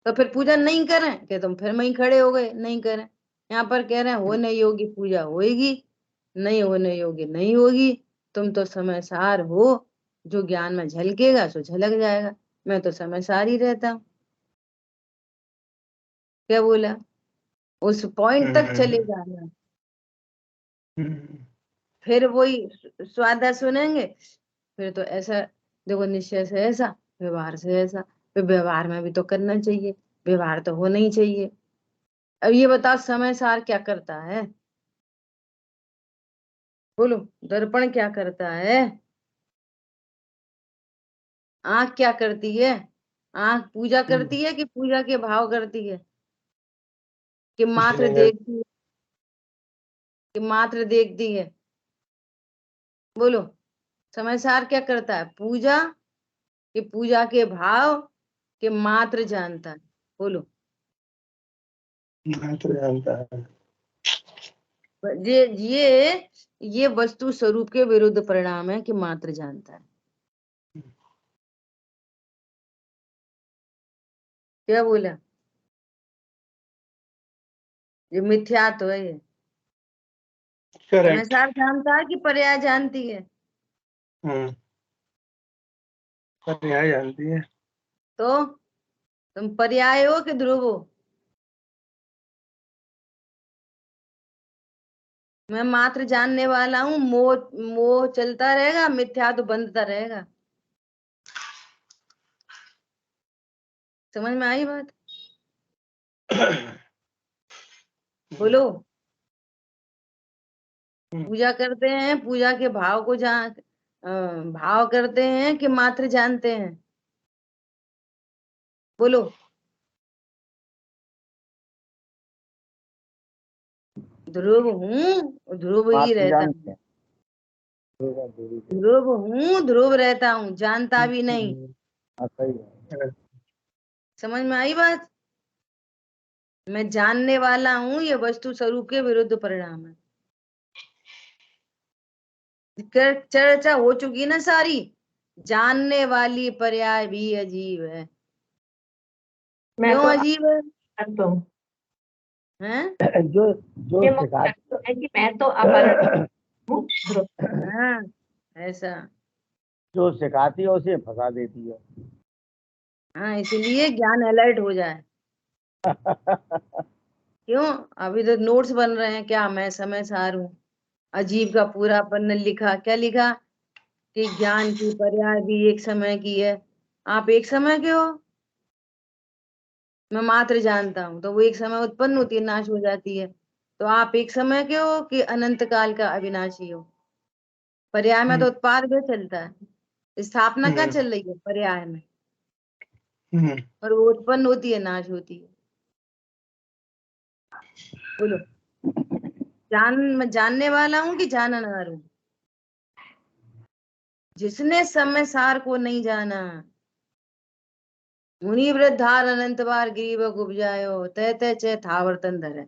तो फिर पूजा नहीं करें कि तुम फिर वहीं खड़े हो गए, नहीं करें। यहाँ पर कह रहे हैं होने योगी पूजा होगी, नहीं होने योगी नहीं होगी। तुम तो समय सार हो, जो ज्ञान में झलकेगा सो झलक जाएगा। मैं तो समय सार ही रहता हूँ। क्या बोला? उस पॉइंट तक चले जाना। फिर वही स्वादा सुनेंगे, फिर तो ऐसा देखो, निश्चय से ऐसा, व्यवहार से ऐसा। फिर व्यवहार में भी तो करना चाहिए, व्यवहार तो होना ही चाहिए। अब ये बताओ समय सार क्या करता है? बोलो, दर्पण क्या करता है? आंख क्या करती है? आंख पूजा करती है कि पूजा के भाव करती है? कि मात्र देखती है? कि मात्र देखती है? बोलो, समय सार क्या करता है? पूजा कि पूजा के भाव के मात्र जानता है? बोलो। मात्र जानता है। ये वस्तु स्वरूप के विरुद्ध परिणाम है कि मात्र जानता है। क्या बोला? ये मिथ्या तो है। ये समय करेक्ट। सार जानता है कि पर्याय जानती है? पर्याय जानती है। तो तुम पर्याय हो कि ध्रुव हो? मैं मात्र जानने वाला हूँ, मोह मोह चलता रहेगा, मिथ्या तो बंधता रहेगा। समझ में आई बात? बोलो। पूजा करते हैं, पूजा के भाव को भाव करते हैं कि मात्र जानते हैं? बोलो। ध्रुव हूँ, ध्रुव ही मात्र रहता जानते हूँ। हैं। ध्रुव हूँ, ध्रुव रहता हूँ, जानता भी नहीं। हाँ, सही है। समझ में आई बात? मैं जानने वाला हूँ, ये वस्तु स्वरूप के विरुद्ध परिणाम है। चर्चा हो चुकी ना सारी। जानने वाली पर्याय भी अजीब है। मैं क्यों तो अजीब है? हैं? जो जो ये सिखाते है कि मैं तो अपरण हूँ, ध्रुव। हाँ, ऐसा। जो सिखाती है उसे फंसा देती है। हाँ, इसलिए ज्ञान अलर्ट हो जाए। क्यों? अभी तो नोट्स बन रहे हैं, क्या मैं समय सार हूँ। अजीब का पूरा पन्ना लिखा, क्या लिखा? कि ज्ञान की पर्याय भी एक समय की है। आप एक समय के हो? मैं मात्र जानता हूँ, तो वो एक समय उत्पन्न होती है, नाश हो जाती है। तो आप एक समय के हो कि अनंत काल का अविनाशी हो? पर्याय में तो उत्पाद भी चलता है, स्थापना क्या चल रही है पर्याय में? और वो उत्पन्न होती है, नाश होती है। बोलो, मैं जानने वाला हूँ कि जाननहार हूँ? जिसने समय सार को नहीं जाना, मुनि वृद्धार अनंत बार गिरीव उपजायो, तय तय चय थावर तन धरे।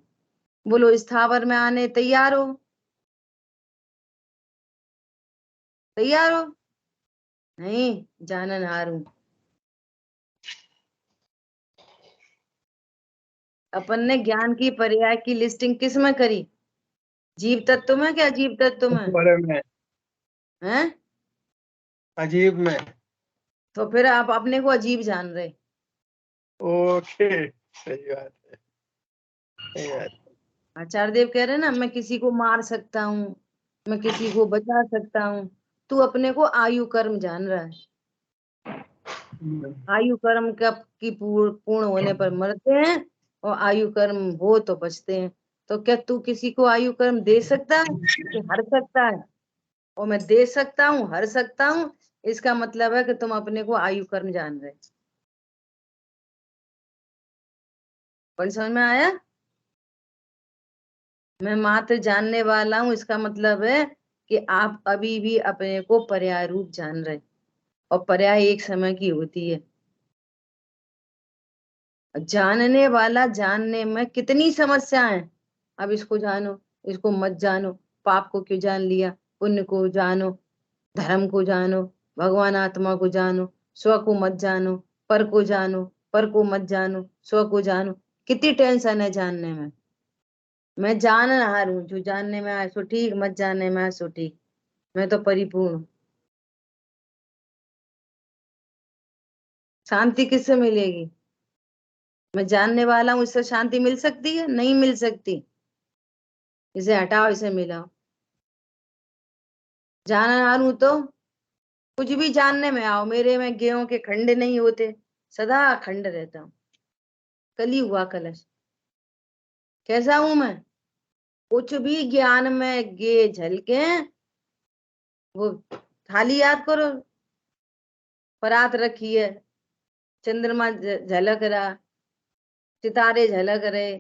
बोलो, इस थावर में आने तैयार हो? तैयार हो? नहीं, जाननहार हूँ। अपन ने ज्ञान की पर्याय की लिस्टिंग किस में करी? जीव तत्व में क्या अजीब तत्व में? बारे में हैं? अजीब में। तो फिर आप अपने को अजीब जान रहे। ओके, सही बात है, सही बात है। आचार्य देव कह रहे ना, मैं किसी को मार सकता हूँ, मैं किसी को बचा सकता हूँ। तू अपने को आयु कर्म जान रहा है। आयु कर्म की पूर्ण होने पर मरते हैं, और आयु कर्म हो तो बचते हैं। तो क्या तू किसी को आयु कर्म दे सकता है कि हर सकता है? और मैं दे सकता हूँ, हर सकता हूँ, इसका मतलब है कि तुम अपने को आयु कर्म जान रहे। पर समझ में आया? मैं मात्र जानने वाला हूँ, इसका मतलब है कि आप अभी भी अपने को पर्याय रूप जान रहे, और पर्याय एक समय की होती है। जानने वाला जानने में कितनी समस्याएं। अब इसको जानो, इसको मत जानो, पाप को क्यों जान लिया, पुण्य को जानो, धर्म को जानो, भगवान आत्मा को जानो, स्व को मत जानो, पर को जानो, पर को मत जानो स्व को जानो। कितनी टेंशन है जानने में। मैं जानहार हूं, जो जानने में आए सो ठीक, मत जानने में आए सो ठीक। मैं तो परिपूर्ण हूं। शांति किससे मिलेगी? मैं जानने वाला हूं, इससे शांति मिल सकती है? नहीं मिल सकती। इसे हटाओ, इसे मिलाओ। जानहार हूं तो कुछ भी जानने में आओ, मेरे में गेहूं के खंड नहीं होते, सदा अखंड रहता हूं। कली हुआ कलश। कैसा हूं मैं? कुछ भी ज्ञान में गे झलके, वो थाली याद करो, परात रखी है, चंद्रमा झलक रहा, सितारे झलक रहे।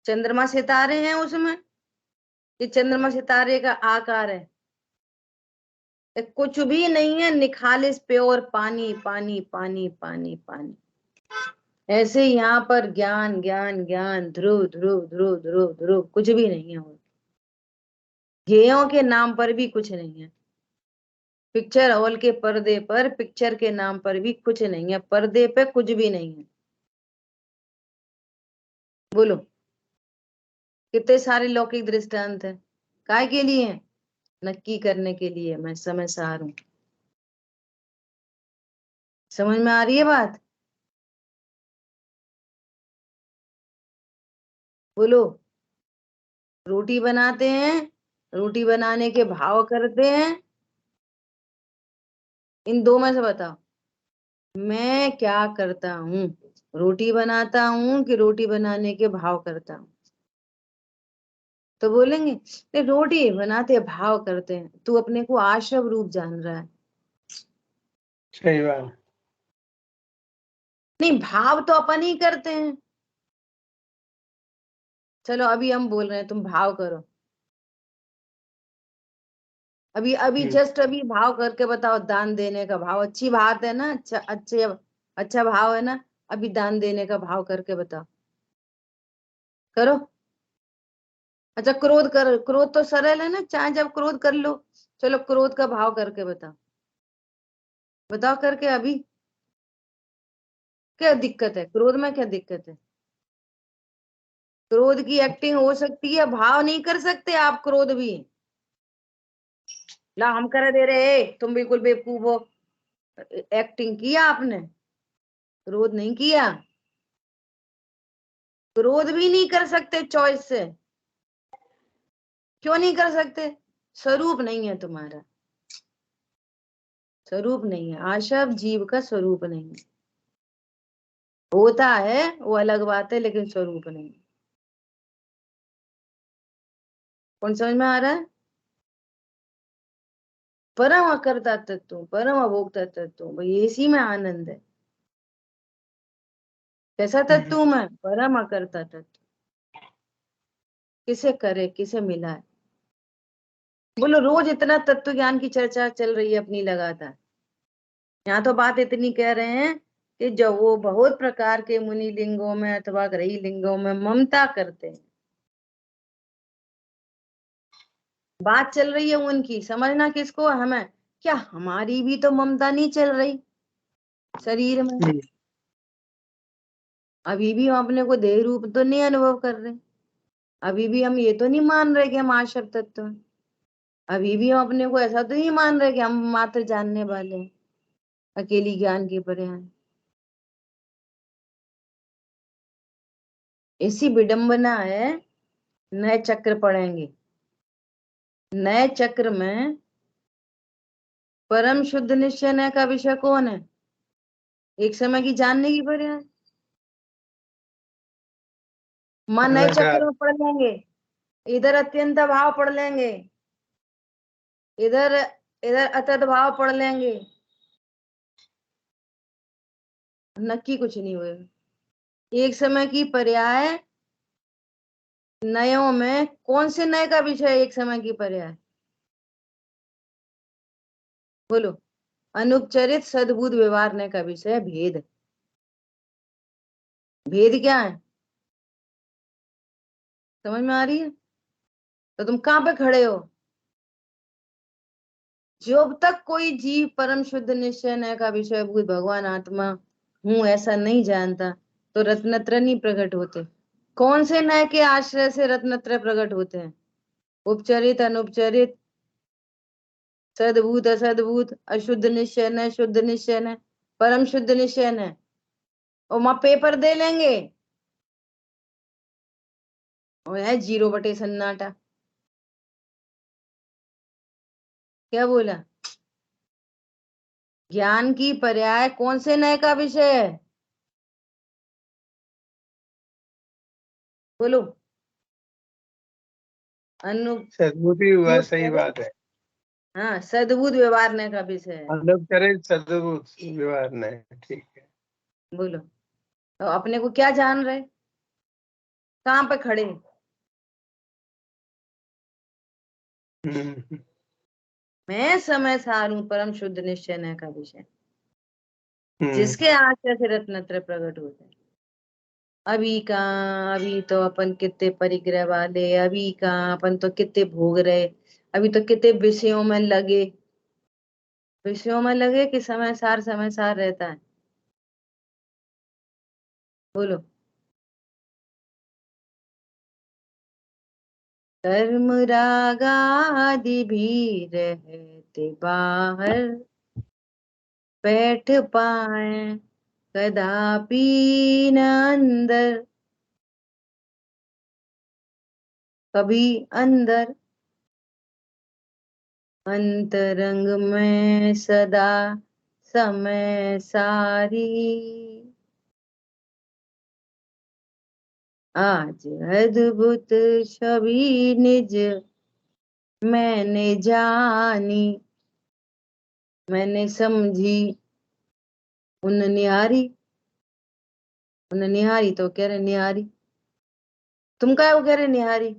चंद्रमा सितारे हैं उसमें, ये चंद्रमा सितारे का आकार है। कुछ भी नहीं है, निखालिस प्योर पानी पानी पानी पानी पानी। ऐसे यहाँ पर ज्ञान ज्ञान ज्ञान, ध्रुव ध्रुव ध्रुव ध्रुव ध्रुव, कुछ भी नहीं है। ध्येयों के नाम पर भी कुछ नहीं है। पिक्चर हॉल के पर्दे पर पिक्चर के नाम पर भी कुछ नहीं है, पर्दे पे कुछ भी नहीं है। बोलो, कितने सारे लौकिक दृष्टांत है। काय के लिए है? नक्की करने के लिए मैं समय सार हूं। समझ में आ रही है बात? बोलो। रोटी बनाते हैं, रोटी बनाने के भाव करते हैं। इन दो में से बताओ, मैं क्या करता हूं? रोटी बनाता हूं कि रोटी बनाने के भाव करता हूं? तो बोलेंगे नहीं, रोटी बनाते भाव करते हैं। तू अपने को आश्रव रूप जान रहा है। सही बात। नहीं, भाव तो अपन ही करते हैं। चलो अभी हम बोल रहे हैं, तुम भाव करो। अभी अभी जस्ट अभी भाव करके बताओ, दान देने का भाव। अच्छी बात है ना? अच्छा भाव है ना? अभी दान देने का भाव करके बताओ, करो। अच्छा क्रोध कर, क्रोध तो सरल है ना, चाहे जब क्रोध कर लो। चलो क्रोध का भाव करके बताओ, बताओ करके अभी। क्या दिक्कत है क्रोध में? क्या दिक्कत है? क्रोध की एक्टिंग हो सकती है, भाव नहीं कर सकते आप क्रोध भी। ला हम कर दे रहे, तुम बिल्कुल बेवकूफ हो। एक्टिंग किया आपने, क्रोध नहीं किया। क्रोध भी नहीं कर सकते चॉइस से। क्यों नहीं कर सकते? स्वरूप नहीं है तुम्हारा, स्वरूप नहीं है। आशा जीव का स्वरूप नहीं है। होता है वो अलग बात है, लेकिन स्वरूप नहीं। कौन समझ में आ रहा है? परम अकर्ता तत्व, परम अभोक्ता तत्व, भाई इसी में आनंद है। कैसा तत्व में? परम अकर्ता तत्व। किसे करे, किसे मिला है? बोलो, रोज इतना तत्व ज्ञान की चर्चा चल रही है अपनी लगातार। यहाँ तो बात इतनी कह रहे हैं कि जो वो बहुत प्रकार के मुनि लिंगों में अथवा ग्रही लिंगों में ममता करते हैं। बात चल रही है उनकी, समझना किसको? हमें। क्या हमारी भी तो ममता नहीं चल रही शरीर में? अभी भी हम अपने को देह रूप तो नहीं अनुभव कर रहे। अभी भी हम ये तो नहीं मान रहे कि हम आश्रव तत्व हैं। अभी भी हम अपने को ऐसा तो नहीं मान रहे कि हम मात्र जानने वाले हैं, अकेली ज्ञान के परे हैं। ऐसी विडंबना है। नए चक्र पढ़ेंगे, नए चक्र में परम शुद्ध निश्चय का विषय कौन है? एक समय की जानने की परे है। मां नए चक्र में पढ़ लेंगे, इधर अत्यंत भाव पढ़ लेंगे, इधर इधर अतत भाव पढ़ लेंगे, नक्की कुछ नहीं हुए। एक समय की पर्याय नयों में कौन से नए का विषय एक समय की पर्याय? बोलो। अनुपचरित सद्बुद्ध व्यवहार ने का विषय भेद। भेद क्या है? समझ में आ रही है? तो तुम कहां पे खड़े हो? जब तक कोई जीव परम शुद्ध निश्चय न का विषय भूत भगवान आत्मा हूँ ऐसा नहीं जानता तो रत्नत्र नहीं प्रकट होते। कौन से नय के आश्रय से रत्नत्र प्रकट होते हैं? उपचरित, अनुपचरित, सद्भूत, असद्भूत, अशुद्ध निश्चय न, शुद्ध निश्चय न, परम शुद्ध निश्चय न। और वहां पेपर दे लेंगे और है 0 सन्नाटा। क्या बोला? ज्ञान की पर्याय कौन से नय का विषय है? बोलो। अनु सद्बुद्धि हुआ, सही बात है। हाँ, सद्बुद्ध व्यवहार नय का विषय है। अनुपचरित सद्बुद्धि व्यवहार नहीं, ठीक है। बोलो। तो अपने को क्या जान रहे? कहाँ पे खड़े? हम्म, मैं समय सार हूं, परम शुद्ध निश्चय न का विषय, हम्म, जिसके आश्रय से रत्नत्र प्रकट होते हैं। अभी कहाँ, अभी तो अपन कितने परिग्रह वाले, अभी कहाँ अपन तो कितने भोग रहे, अभी तो कितने विषयों में लगे। विषयों में लगे कि समय सार रहता है? बोलो। कर्म राग आदि भी रहते बाहर, बैठ पाए कदापि न अंदर, कभी अंदर। अंतरंग में सदा समय सारी, आज अद्भुत छवि निज मैंने जानी, मैंने समझी उन निहारी। उन निहारी तो कह रहे निहारी, तुम क्या वो कह रहे निहारी?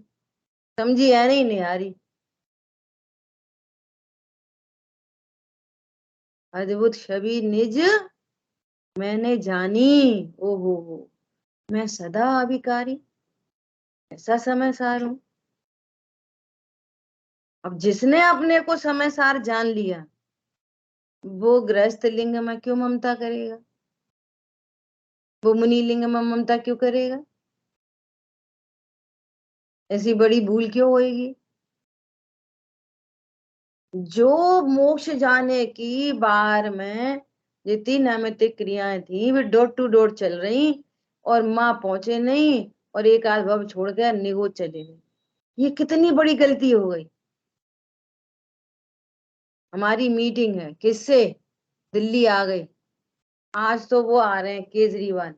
समझी है नहीं निहारी। अद्भुत छवि निज मैंने जानी। ओ हो, मैं सदा अभिकारी, ऐसा समय सार हूं। अब जिसने अपने को समय सार जान लिया, वो गृहस्थ लिंग में क्यों ममता करेगा? वो मुनि लिंग में ममता क्यों करेगा? ऐसी बड़ी भूल क्यों होएगी? जो मोक्ष जाने की बाहर में जितनी नैमित्तिक क्रियाएं थी वे डोर टू डोर चल रही, और माँ पहुंचे नहीं, और एक आध भव छोड़ कर निगो चले गए। ये कितनी बड़ी गलती हो गई। हमारी मीटिंग है किससे? दिल्ली आ गई। आज तो वो आ रहे हैं केजरीवाल,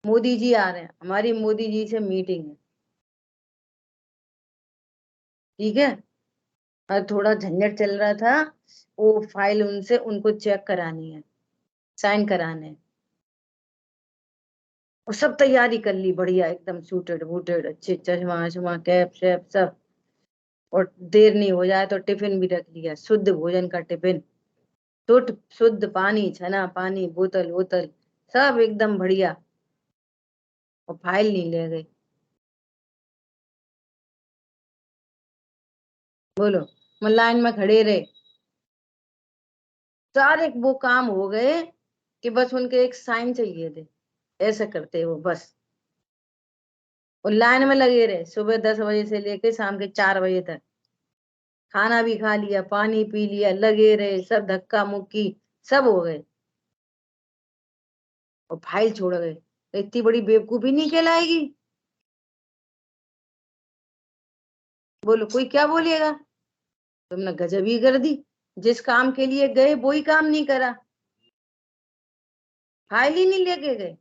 मोदी जी आ रहे हैं, हमारी मोदी जी से मीटिंग है, ठीक है। और थोड़ा झंझट चल रहा था, वो फाइल उनसे उनको चेक करानी है, साइन कराने हैं। और सब तैयारी कर ली बढ़िया, एकदम सूटेड बूटेड, अच्छे चश्मा वश्मा कैप शैप सब। और देर नहीं हो जाए तो टिफिन भी रख लिया, शुद्ध भोजन का टिफिन, शुद्ध शुद्ध पानी, छना पानी, बोतल बोतल सब एकदम बढ़िया। और फाइल नहीं ले गई। बोलो। मैं लाइन में खड़े रहे, सारे वो काम हो गए कि बस उनके एक साइन चाहिए थे, ऐसा करते वो बस। और लाइन में लगे रहे सुबह 10 बजे से लेके शाम के 4 बजे तक। खाना भी खा लिया, पानी पी लिया, लगे रहे, सब धक्का मुक्की सब हो गए, और फाइल छोड़ गए। तो इतनी बड़ी बेवकूफी नहीं कहलाएगी? बोलो, कोई क्या बोलेगा? तुमने गजब ही कर दी। जिस काम के लिए गए वही काम नहीं करा, फाइल ही नहीं लेके गए।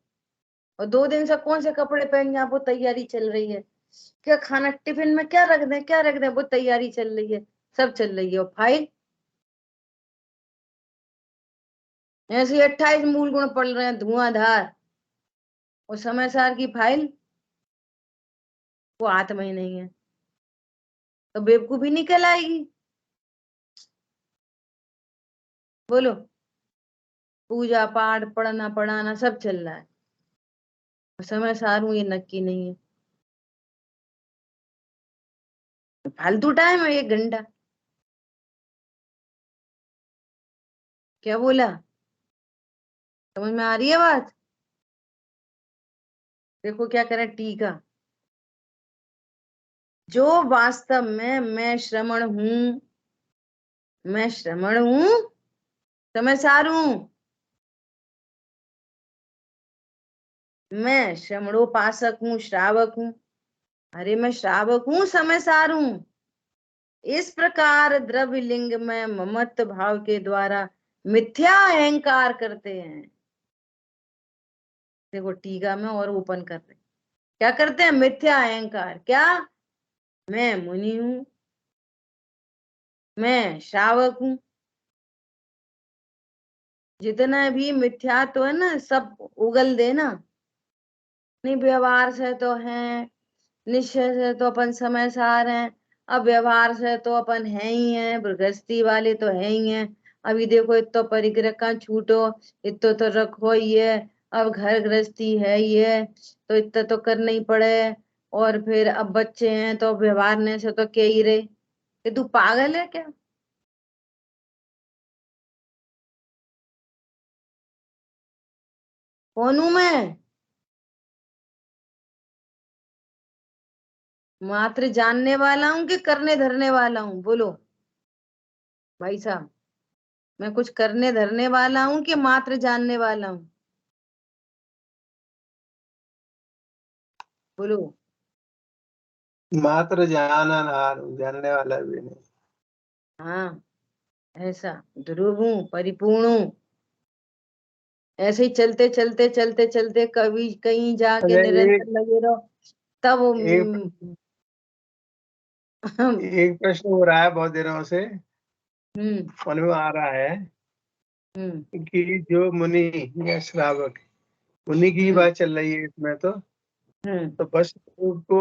और 2 दिन से कौन से कपड़े पहन के वो तैयारी चल रही है, क्या खाना टिफिन में क्या रख दें क्या रख दें, वो तैयारी चल रही है, सब चल रही है। और फाइल ऐसे 28 मूल गुण पड़ रहे हैं धुआंधार, और समय सार की फाइल वो हाथ में ही नहीं है, तो बेवकूफी नहीं कहलाएगी? बोलो। पूजा पाठ पढ़ना पढ़ाना सब चल रहा है, और समय सार हूं ये नक्की नहीं है। फालतू टाइम है 1 घंटा। क्या बोला? समझ में आ रही है बात? देखो क्या करे टीका। जो वास्तव में मैं श्रमण हूं, मैं श्रमण हूं, समझदार हूं, मैं श्रमणोपासक हूं, श्रावक हूं। अरे मैं श्रावक हूं, समझदार हूं। इस प्रकार द्रव्य लिंग में ममत्व भाव के द्वारा मिथ्या अहंकार करते हैं। देखो टीका में और ओपन कर रहे क्या करते हैं, मिथ्या अहंकार। क्या? मैं मुनि हूं, मैं श्रावक हूं। जितना भी मिथ्या तो है ना, सब उगल देना। नहीं व्यवहार से तो है, निश्चय से तो अपन समय सार हैं, अब व्यवहार से तो अपन है ही है, गृहस्थी वाले तो है ही है। अभी देखो इतो परिग्रह का छूटो, इतो तो रखो ही है। अब घर गृहस्थी है ही है, तो इतना तो करना ही पड़े। और फिर अब बच्चे हैं तो व्यवहार ने से तो क्या ही रहे। ये तू पागल है क्या? कौन हूं मैं? मात्र जानने वाला हूं कि करने धरने वाला हूं? बोलो भाई साहब, मैं कुछ करने धरने वाला हूं कि मात्र जानने वाला हूं? बोलो। मात्र जाननहार हूँ, जानने वाला भी नहीं। हाँ, ऐसा ध्रुव हूं, परिपूर्ण हूं। ऐसे ही चलते चलते चलते चलते कभी कहीं जाके अच्छा निरंतर लगे रहो, तब एक एक प्रश्न हो रहा है बहुत दिनों से, हम्म मन में आ रहा है हम्म कि जो मुनि या श्रावक, मुनि की ही हम्म बात चल रही है इसमें हम्म तो बस उनको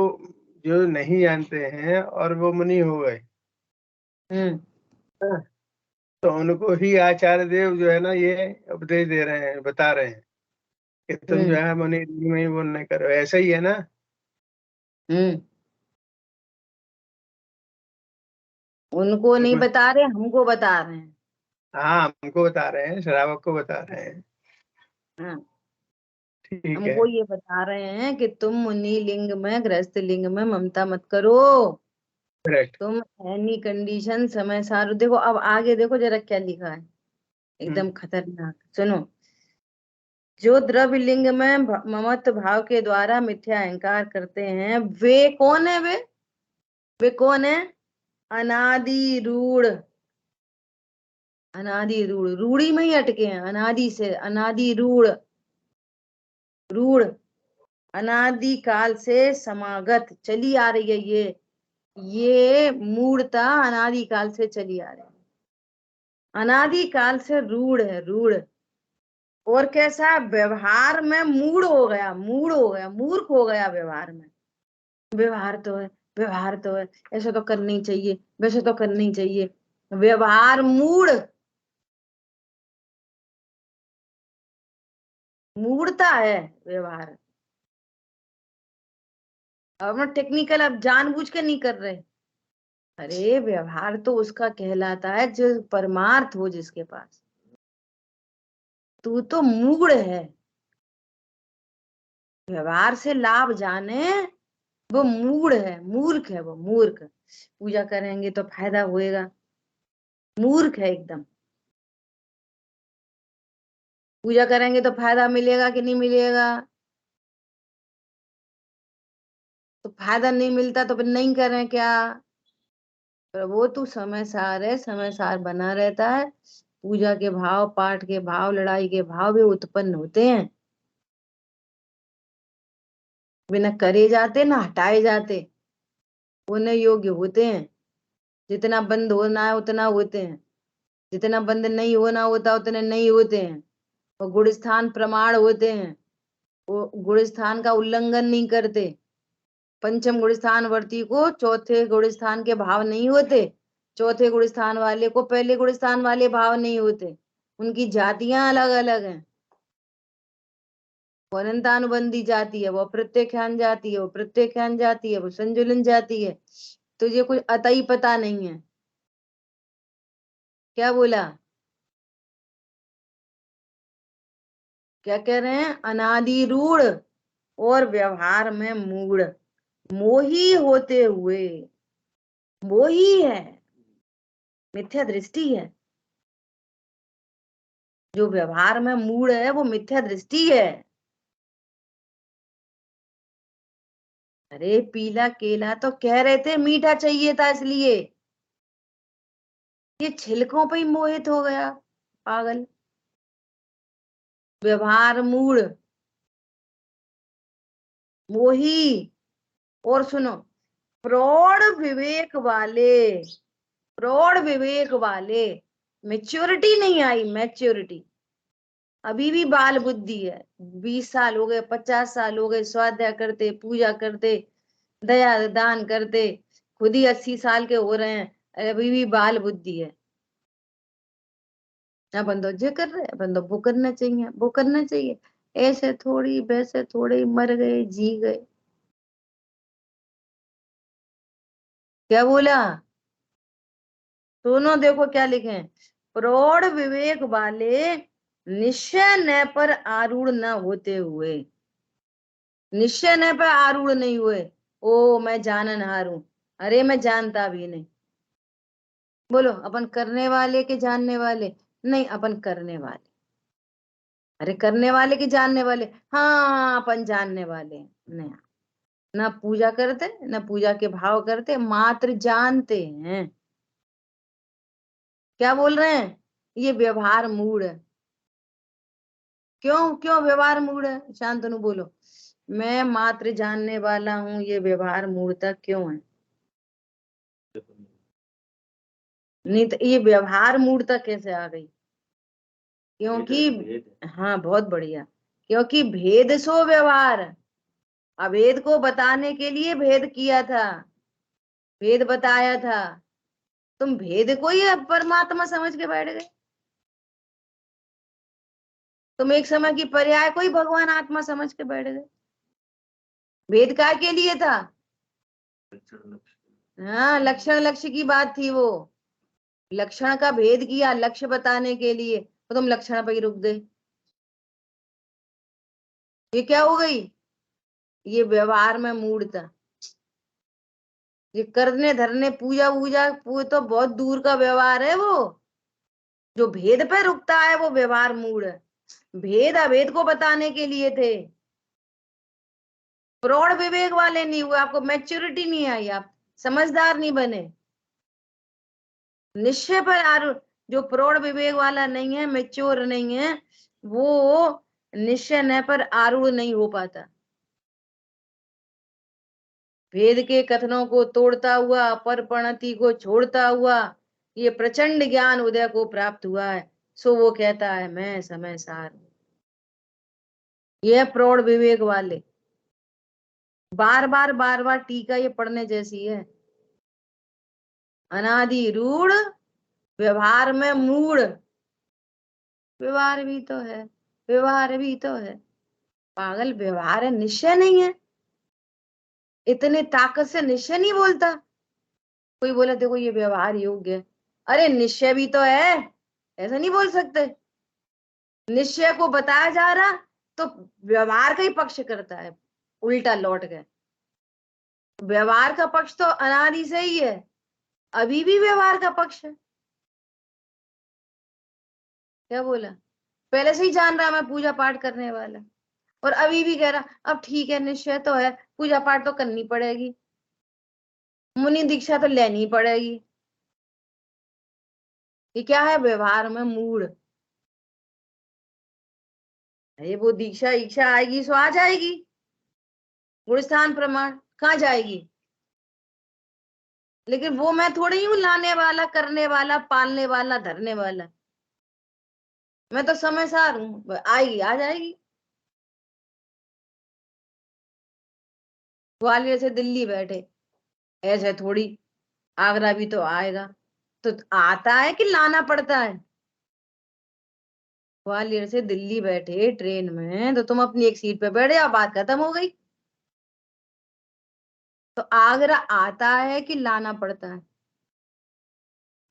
जो नहीं जानते हैं और वो मुनि हो गए, हम्म तो उनको ही आचार्य देव जो है ना ये उपदेश दे रहे हैं, बता रहे हैं कि तुम जो हम्म है मुनि में ही वो नहीं करो, ऐसा ही है ना? हम्म। उनको नहीं बिल्कुल। बता रहे, हमको बता रहे हैं। हाँ, हमको बता रहे हैं, श्रावक को बता रहे हैं। हाँ, ठीक है। हमको ये बता रहे हैं कि तुम मुनि लिंग में, गृहस्थ लिंग में ममता मत करो। करेक्ट। तुम एनी कंडीशन समय सार देखो। अब आगे देखो जरा क्या लिखा है, हम्म। एकदम खतरनाक सुनो। जो द्रव्य लिंग में ममत्व भाव के द्वारा मिथ्या अहंकार करते हैं, वे कौन है? वे कौन है? अनादि रूढ़। अनादि रूढ़, रूढ़ी में ही अटके हैं, अनादि से, अनादि रूढ़। रूढ़ अनादि काल से समागत चली आ रही है ये मूढ़ता अनादि काल से चली आ रही है। अनादि काल से रूढ़ है, रूढ़। और कैसा? व्यवहार में मूढ़ हो गया, मूढ़ हो गया, मूर्ख हो गया व्यवहार में। व्यवहार तो है, व्यवहार तो है, ऐसा तो करना ही चाहिए, वैसे तो करना ही चाहिए। व्यवहार मूढ़, मूढ़ता है व्यवहार। अब ना टेक्निकल, अब जानबूझ के नहीं कर रहे। अरे व्यवहार तो उसका कहलाता है जो परमार्थ हो जिसके पास। तू तो मूढ़ है, व्यवहार से लाभ जाने, वो मूढ़ है, मूर्ख है वो, मूर्ख। पूजा करेंगे तो फायदा होएगा, मूर्ख है एकदम। पूजा करेंगे तो फायदा मिलेगा कि नहीं मिलेगा? तो फायदा नहीं मिलता तो फिर नहीं करें क्या? पर वो तू समय सार है, समय सार बना रहता है। पूजा के भाव, पाठ के भाव, लड़ाई के भाव भी उत्पन्न होते हैं, बिना करे जाते ना हटाए जाते, होने योग्य होते हैं। जितना बंद होना है उतना होते हैं, जितना बंद नहीं होना होता उतने नहीं होते हैं। और गुण स्थान प्रमाण होते हैं, वो गुण स्थान का उल्लंघन नहीं करते। पंचम गुण स्थान वर्ती को चौथे गुण स्थान के भाव नहीं होते, चौथे गुण स्थान वाले को पहले गुण स्थान वाले भाव नहीं होते। उनकी जातियां अलग अलग हैं। वो अनंतानुबंधी जाति है, वो प्रत्यख्यान जाति है, वो प्रत्यख्यान जाति है, वो संजुलन जाति है। तुझे कुछ अतई पता नहीं है। क्या बोला? क्या कह रहे हैं? अनादि रूढ़ और व्यवहार में मूढ़, मोही होते हुए, मोही है, मिथ्या दृष्टि है। जो व्यवहार में मूढ़ है वो मिथ्या दृष्टि है। अरे पीला केला तो कह रहे थे मीठा चाहिए था, इसलिए ये छिलकों पे ही मोहित हो गया पागल। व्यवहार मूढ़, मोही, और सुनो, प्रौढ़ विवेक वाले, प्रौढ़ विवेक वाले, मेच्योरिटी नहीं आई, मैच्योरिटी, अभी भी बाल बुद्धि है। 20 साल हो गए, 50 साल हो गए, स्वाध्याय करते, पूजा करते, दया दान करते, खुद ही 80 साल के हो रहे हैं, अभी भी बाल बुद्धि है। अपन तो जो कर रहे हैं, अपन तो वो करना चाहिए, वो करना चाहिए, ऐसे थोड़ी वैसे थोड़ी, मर गए जी गए। क्या बोला? दोनों देखो क्या लिखे हैं, प्रौढ़ विवेक वाले, निश्चय न पर आरूढ़ न होते हुए, निश्चय न पर आरूढ़ नहीं हुए। ओ मैं जाननहार हूं, अरे मैं जानता भी नहीं। बोलो, अपन करने वाले के जानने वाले? नहीं, अपन करने वाले। अरे करने वाले के जानने वाले, हाँ अपन जानने वाले नहीं। ना पूजा करते, ना पूजा के भाव करते, मात्र जानते हैं। क्या बोल रहे हैं? ये व्यवहार मूड है। क्यों क्यों व्यवहार मूड है? शांतनु बोलो। मैं मात्र जानने वाला हूं, ये व्यवहार मूर्ता क्यों है? नहीं तो ये व्यवहार मूर्ता कैसे आ गई? क्योंकि, हाँ बहुत बढ़िया, क्योंकि भेद सो व्यवहार, अभेद को बताने के लिए भेद किया था, भेद बताया था। तुम भेद को ही अब परमात्मा समझ के बैठ गए। तुम एक समय की पर्याय को ही भगवान आत्मा समझ के बैठ गए। भेद काय के लिए था? हाँ, लक्षण लक्ष्य की बात थी वो, लक्षण का भेद किया लक्ष्य बताने के लिए, तो तुम लक्षण पर ही रुक गए। ये क्या हो गई? ये व्यवहार में मूढ़ता। ये करने धरने पूजा वूजा वो तो बहुत दूर का व्यवहार है। वो जो भेद पे रुकता है वो व्यवहार मूढ़ है। भेद अभेद को बताने के लिए थे। प्रौढ़ विवेक वाले नहीं हुए, आपको मैच्योरिटी नहीं आई, आप समझदार नहीं बने। निश्चय पर आरूढ़, जो प्रौढ़ विवेक वाला नहीं है, मैच्योर नहीं है, वो निश्चय न पर आरूढ़ नहीं हो पाता। वेद के कथनों को तोड़ता हुआ, परपणति को छोड़ता हुआ, ये प्रचंड ज्ञान उदय को प्राप्त हुआ है, सो वो कहता है मैं समय सार। ये प्रौढ़ विवेक वाले, बार बार टीका ये पढ़ने जैसी है। अनादि रूढ़, व्यवहार में मूढ़, व्यवहार भी तो है, व्यवहार भी तो है पागल, व्यवहार है, निश्चय नहीं है। इतनी ताकत से निश्चय नहीं बोलता। कोई बोला देखो ये व्यवहार योग्य है, अरे निश्चय भी तो है, ऐसा नहीं बोल सकते। निश्चय को बताया जा रहा तो व्यवहार का ही पक्ष करता है, उल्टा लौट गए। व्यवहार का पक्ष तो अनादि से ही है, अभी भी व्यवहार का पक्ष है। क्या बोला? पहले से ही जान रहा मैं पूजा पाठ करने वाला, और अभी भी कह रहा अब ठीक है निश्चय तो है, पूजा पाठ तो करनी पड़ेगी, मुनि दीक्षा तो लेनी पड़ेगी। ये क्या है? व्यवहार में मूड। ये वो दीक्षा इच्छा आएगी सो आ जाएगी, गुण स्थान प्रमाण कहाँ जाएगी? लेकिन वो मैं थोड़ी ही हूँ लाने वाला, करने वाला, पालने वाला, धरने वाला। मैं तो समय सार हूँ, आएगी आ जाएगी। ग्वालियर से दिल्ली बैठे, ऐसे थोड़ी, आगरा भी तो आएगा। तो आता है कि लाना पड़ता है? ग्वालियर से दिल्ली बैठे ट्रेन में, तो तुम अपनी एक सीट पे बैठ जाओ, बात खत्म हो गई। तो आगरा आता है कि लाना पड़ता है?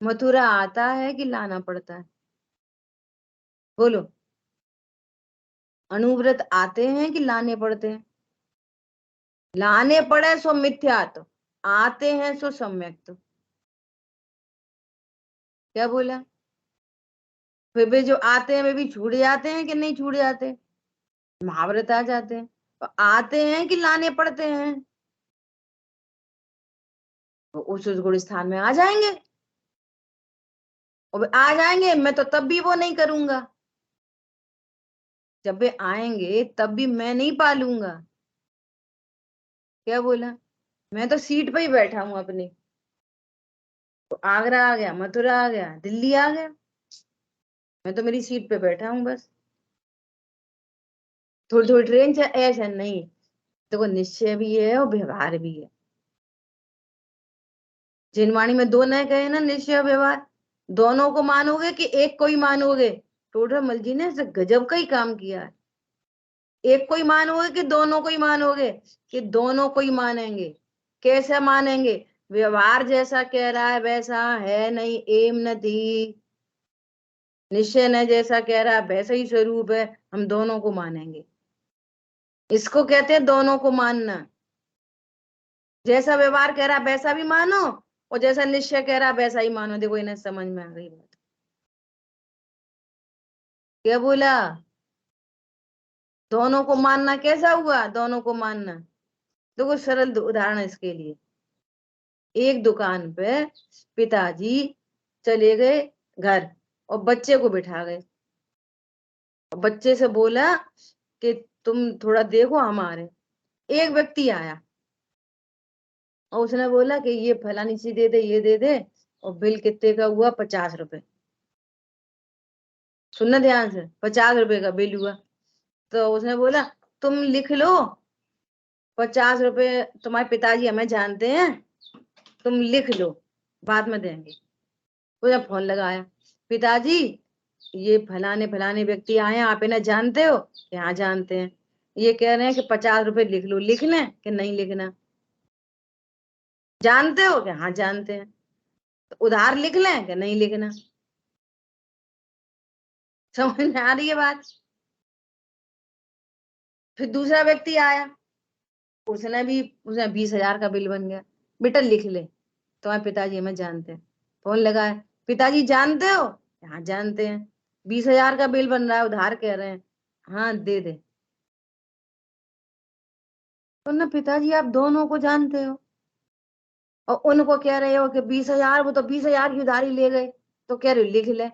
मथुरा आता है कि लाना पड़ता है? बोलो। अनुव्रत आते हैं कि लाने पड़ते हैं? लाने पड़े सो मिथ्यात्व, आते हैं सो सम्यक्त्व। क्या बोला? फिर भी जो आते हैं वे भी छूट जाते हैं कि नहीं छूट जाते? महाव्रत आ जाते हैं। तो आते हैं कि लाने पड़ते हैं? तो उस गुण स्थान में आ जाएंगे, और आ जाएंगे, मैं तो तब भी वो नहीं करूंगा। जब वे आएंगे तब भी मैं नहीं पालूंगा। क्या बोला? मैं तो सीट पे ही बैठा हूं अपनी। तो आगरा आ गया, मथुरा आ गया, दिल्ली आ गया, मैं तो मेरी सीट पे बैठा हूं बस। थोड़ी थोड़ी ट्रेन से ऐसा नहीं। देखो, निश्चय भी है और व्यवहार भी है। जिनवाणी में दो नए कहे ना, निश्चय और व्यवहार, दोनों को मानोगे कि एक को ही मानोगे? टोडरमल जी ने गजब का ही काम किया है। एक को ही मानोगे कि दोनों को ही मानोगे? कि दोनों को ही मानेंगे। कैसे मानेंगे? व्यवहार जैसा कह रहा है वैसा है नहीं, एम न थी। निश्चय ने जैसा कह रहा है वैसा ही स्वरूप है, हम दोनों को मानेंगे। इसको कहते हैं दोनों को मानना। जैसा व्यवहार कह रहा है वैसा भी मानो, और जैसा निश्चय कह रहा है वैसा ही मानो। देखो, इन्हें समझ में आ गई बात। क्या बोला? दोनों को मानना कैसा हुआ? दोनों को मानना, देखो सरल उदाहरण इसके लिए। एक दुकान पे पिताजी चले गए घर, और बच्चे को बिठा गए, और बच्चे से बोला कि तुम थोड़ा देखो हमारे। एक व्यक्ति आया और उसने बोला कि ये फलानी चीज दे दे, ये दे दे, और बिल कितने का हुआ? 50 रुपए। सुनना ध्यान से, 50 रुपए का बिल हुआ। तो उसने बोला तुम लिख लो, 50 रुपए तुम्हारे पिताजी हमें जानते हैं, तुम लिख लो, बाद में देंगे। उसने फोन लगाया, पिताजी ये फलाने फलाने व्यक्ति आए हैं, आप इन्हें जानते हो? कि हाँ जानते हैं। ये कह रहे हैं कि 50 रुपए लिख लो, लिखना कि नहीं लिखना? जानते हो? कि हाँ जानते हैं। तो उधार लिख लें कि नहीं लिखना? समझ में आ रही है बात? फिर दूसरा व्यक्ति आया, उसने 20,000 का बिल बन गया। बेटा लिख ले, तुम्हारे पिताजी हमें जानते हैं। फोन लगाया, पिताजी जानते हो? हाँ जानते हैं। 20,000 का बिल बन रहा है, उधार कह रहे हैं, हाँ दे दे। तो ना पिताजी आप दोनों को जानते हो, और उनको कह रहे हो कि 20,000, वो तो 20,000 की उधारी ले गए, तो कह रहे हो लिख ले।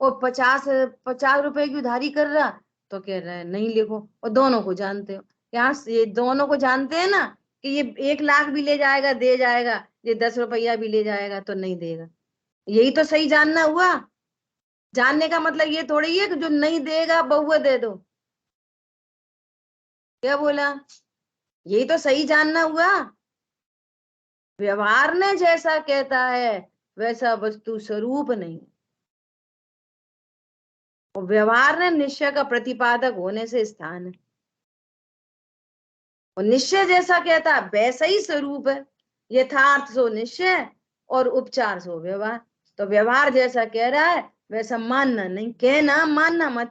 और 50 रुपए की उधारी कर रहा, तो कह रहे हैं नहीं लिखो। और दोनों को जानते हो, यहाँ ये दोनों को जानते हैं ना, कि ये 1 लाख भी ले जाएगा दे जाएगा, ये 10 रुपया भी ले जाएगा तो नहीं देगा। यही तो सही जानना हुआ। जानने का मतलब ये थोड़ी है कि जो नहीं देगा बहुआ दे दो। क्या बोला? यही तो सही जानना हुआ। व्यवहार ने जैसा कहता है वैसा वस्तु स्वरूप नहीं। और व्यवहार ने निश्चय का प्रतिपादक होने से स्थान है, और निश्चय जैसा कहता है वैसा ही स्वरूप है। यथार्थ सो निश्चय और उपचार सो व्यवहार। तो व्यवहार जैसा कह रहा है वैसा मानना नहीं, कहना, मानना मत।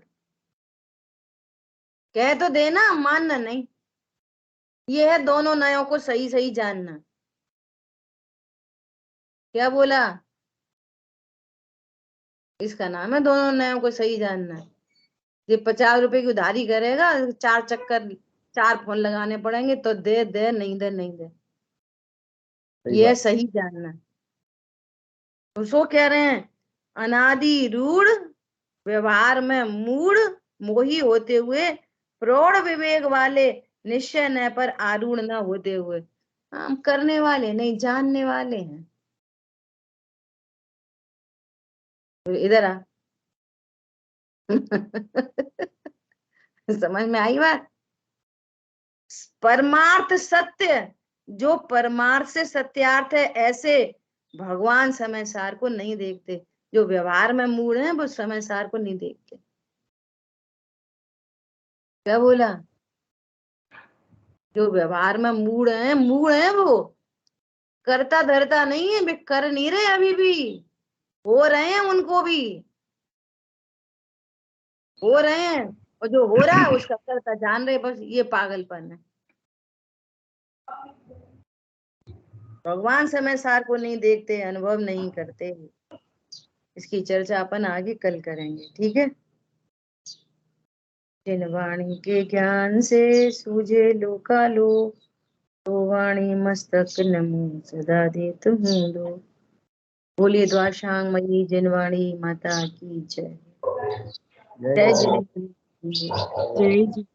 कह तो देना, मानना नहीं। ये है दोनों नयों को सही सही जानना। क्या बोला? इसका नाम है दोनों नयों को सही जानना। ये 50 रुपए की उधारी करेगा, 4 चक्कर, 4 फोन लगाने पड़ेंगे, तो दे दे, नहीं दे नहीं दे। सही ये बात। सही जानना। तो सो कह रहे हैं, अनादि रूढ़ व्यवहार में मूढ़ मोही होते हुए, प्रौढ़ विवेक वाले निश्चय न पर आरूढ़ न होते हुए। हम करने वाले नहीं, जानने वाले हैं। तो इधर आ। समझ में आई बात? परमार्थ सत्य, जो परमार्थ से सत्यार्थ है, ऐसे भगवान समय सार को नहीं देखते। जो व्यवहार में मूढ़ हैं वो समय सार को नहीं देखते। क्या बोला? जो व्यवहार में मूढ़ हैं, मूढ़ हैं वो, करता धरता नहीं है, वे कर नहीं रहे, अभी भी हो रहे हैं, उनको भी हो रहे हैं। और जो हो रहा है उसका करता जान रहे, बस ये पागलपन है। भगवान समय सार को नहीं देखते, अनुभव नहीं करते। इसकी चर्चा अपन आगे कल करेंगे, ठीक है। जिन वाणी के ज्ञान से सूझे लोकालो, तो वाणी मस्तक नमो सदा देत हूँ दो। बोलिए द्वाशांग मयी जिनवाणी माता की जय। जय जय जिनेन्द्र। जय जी।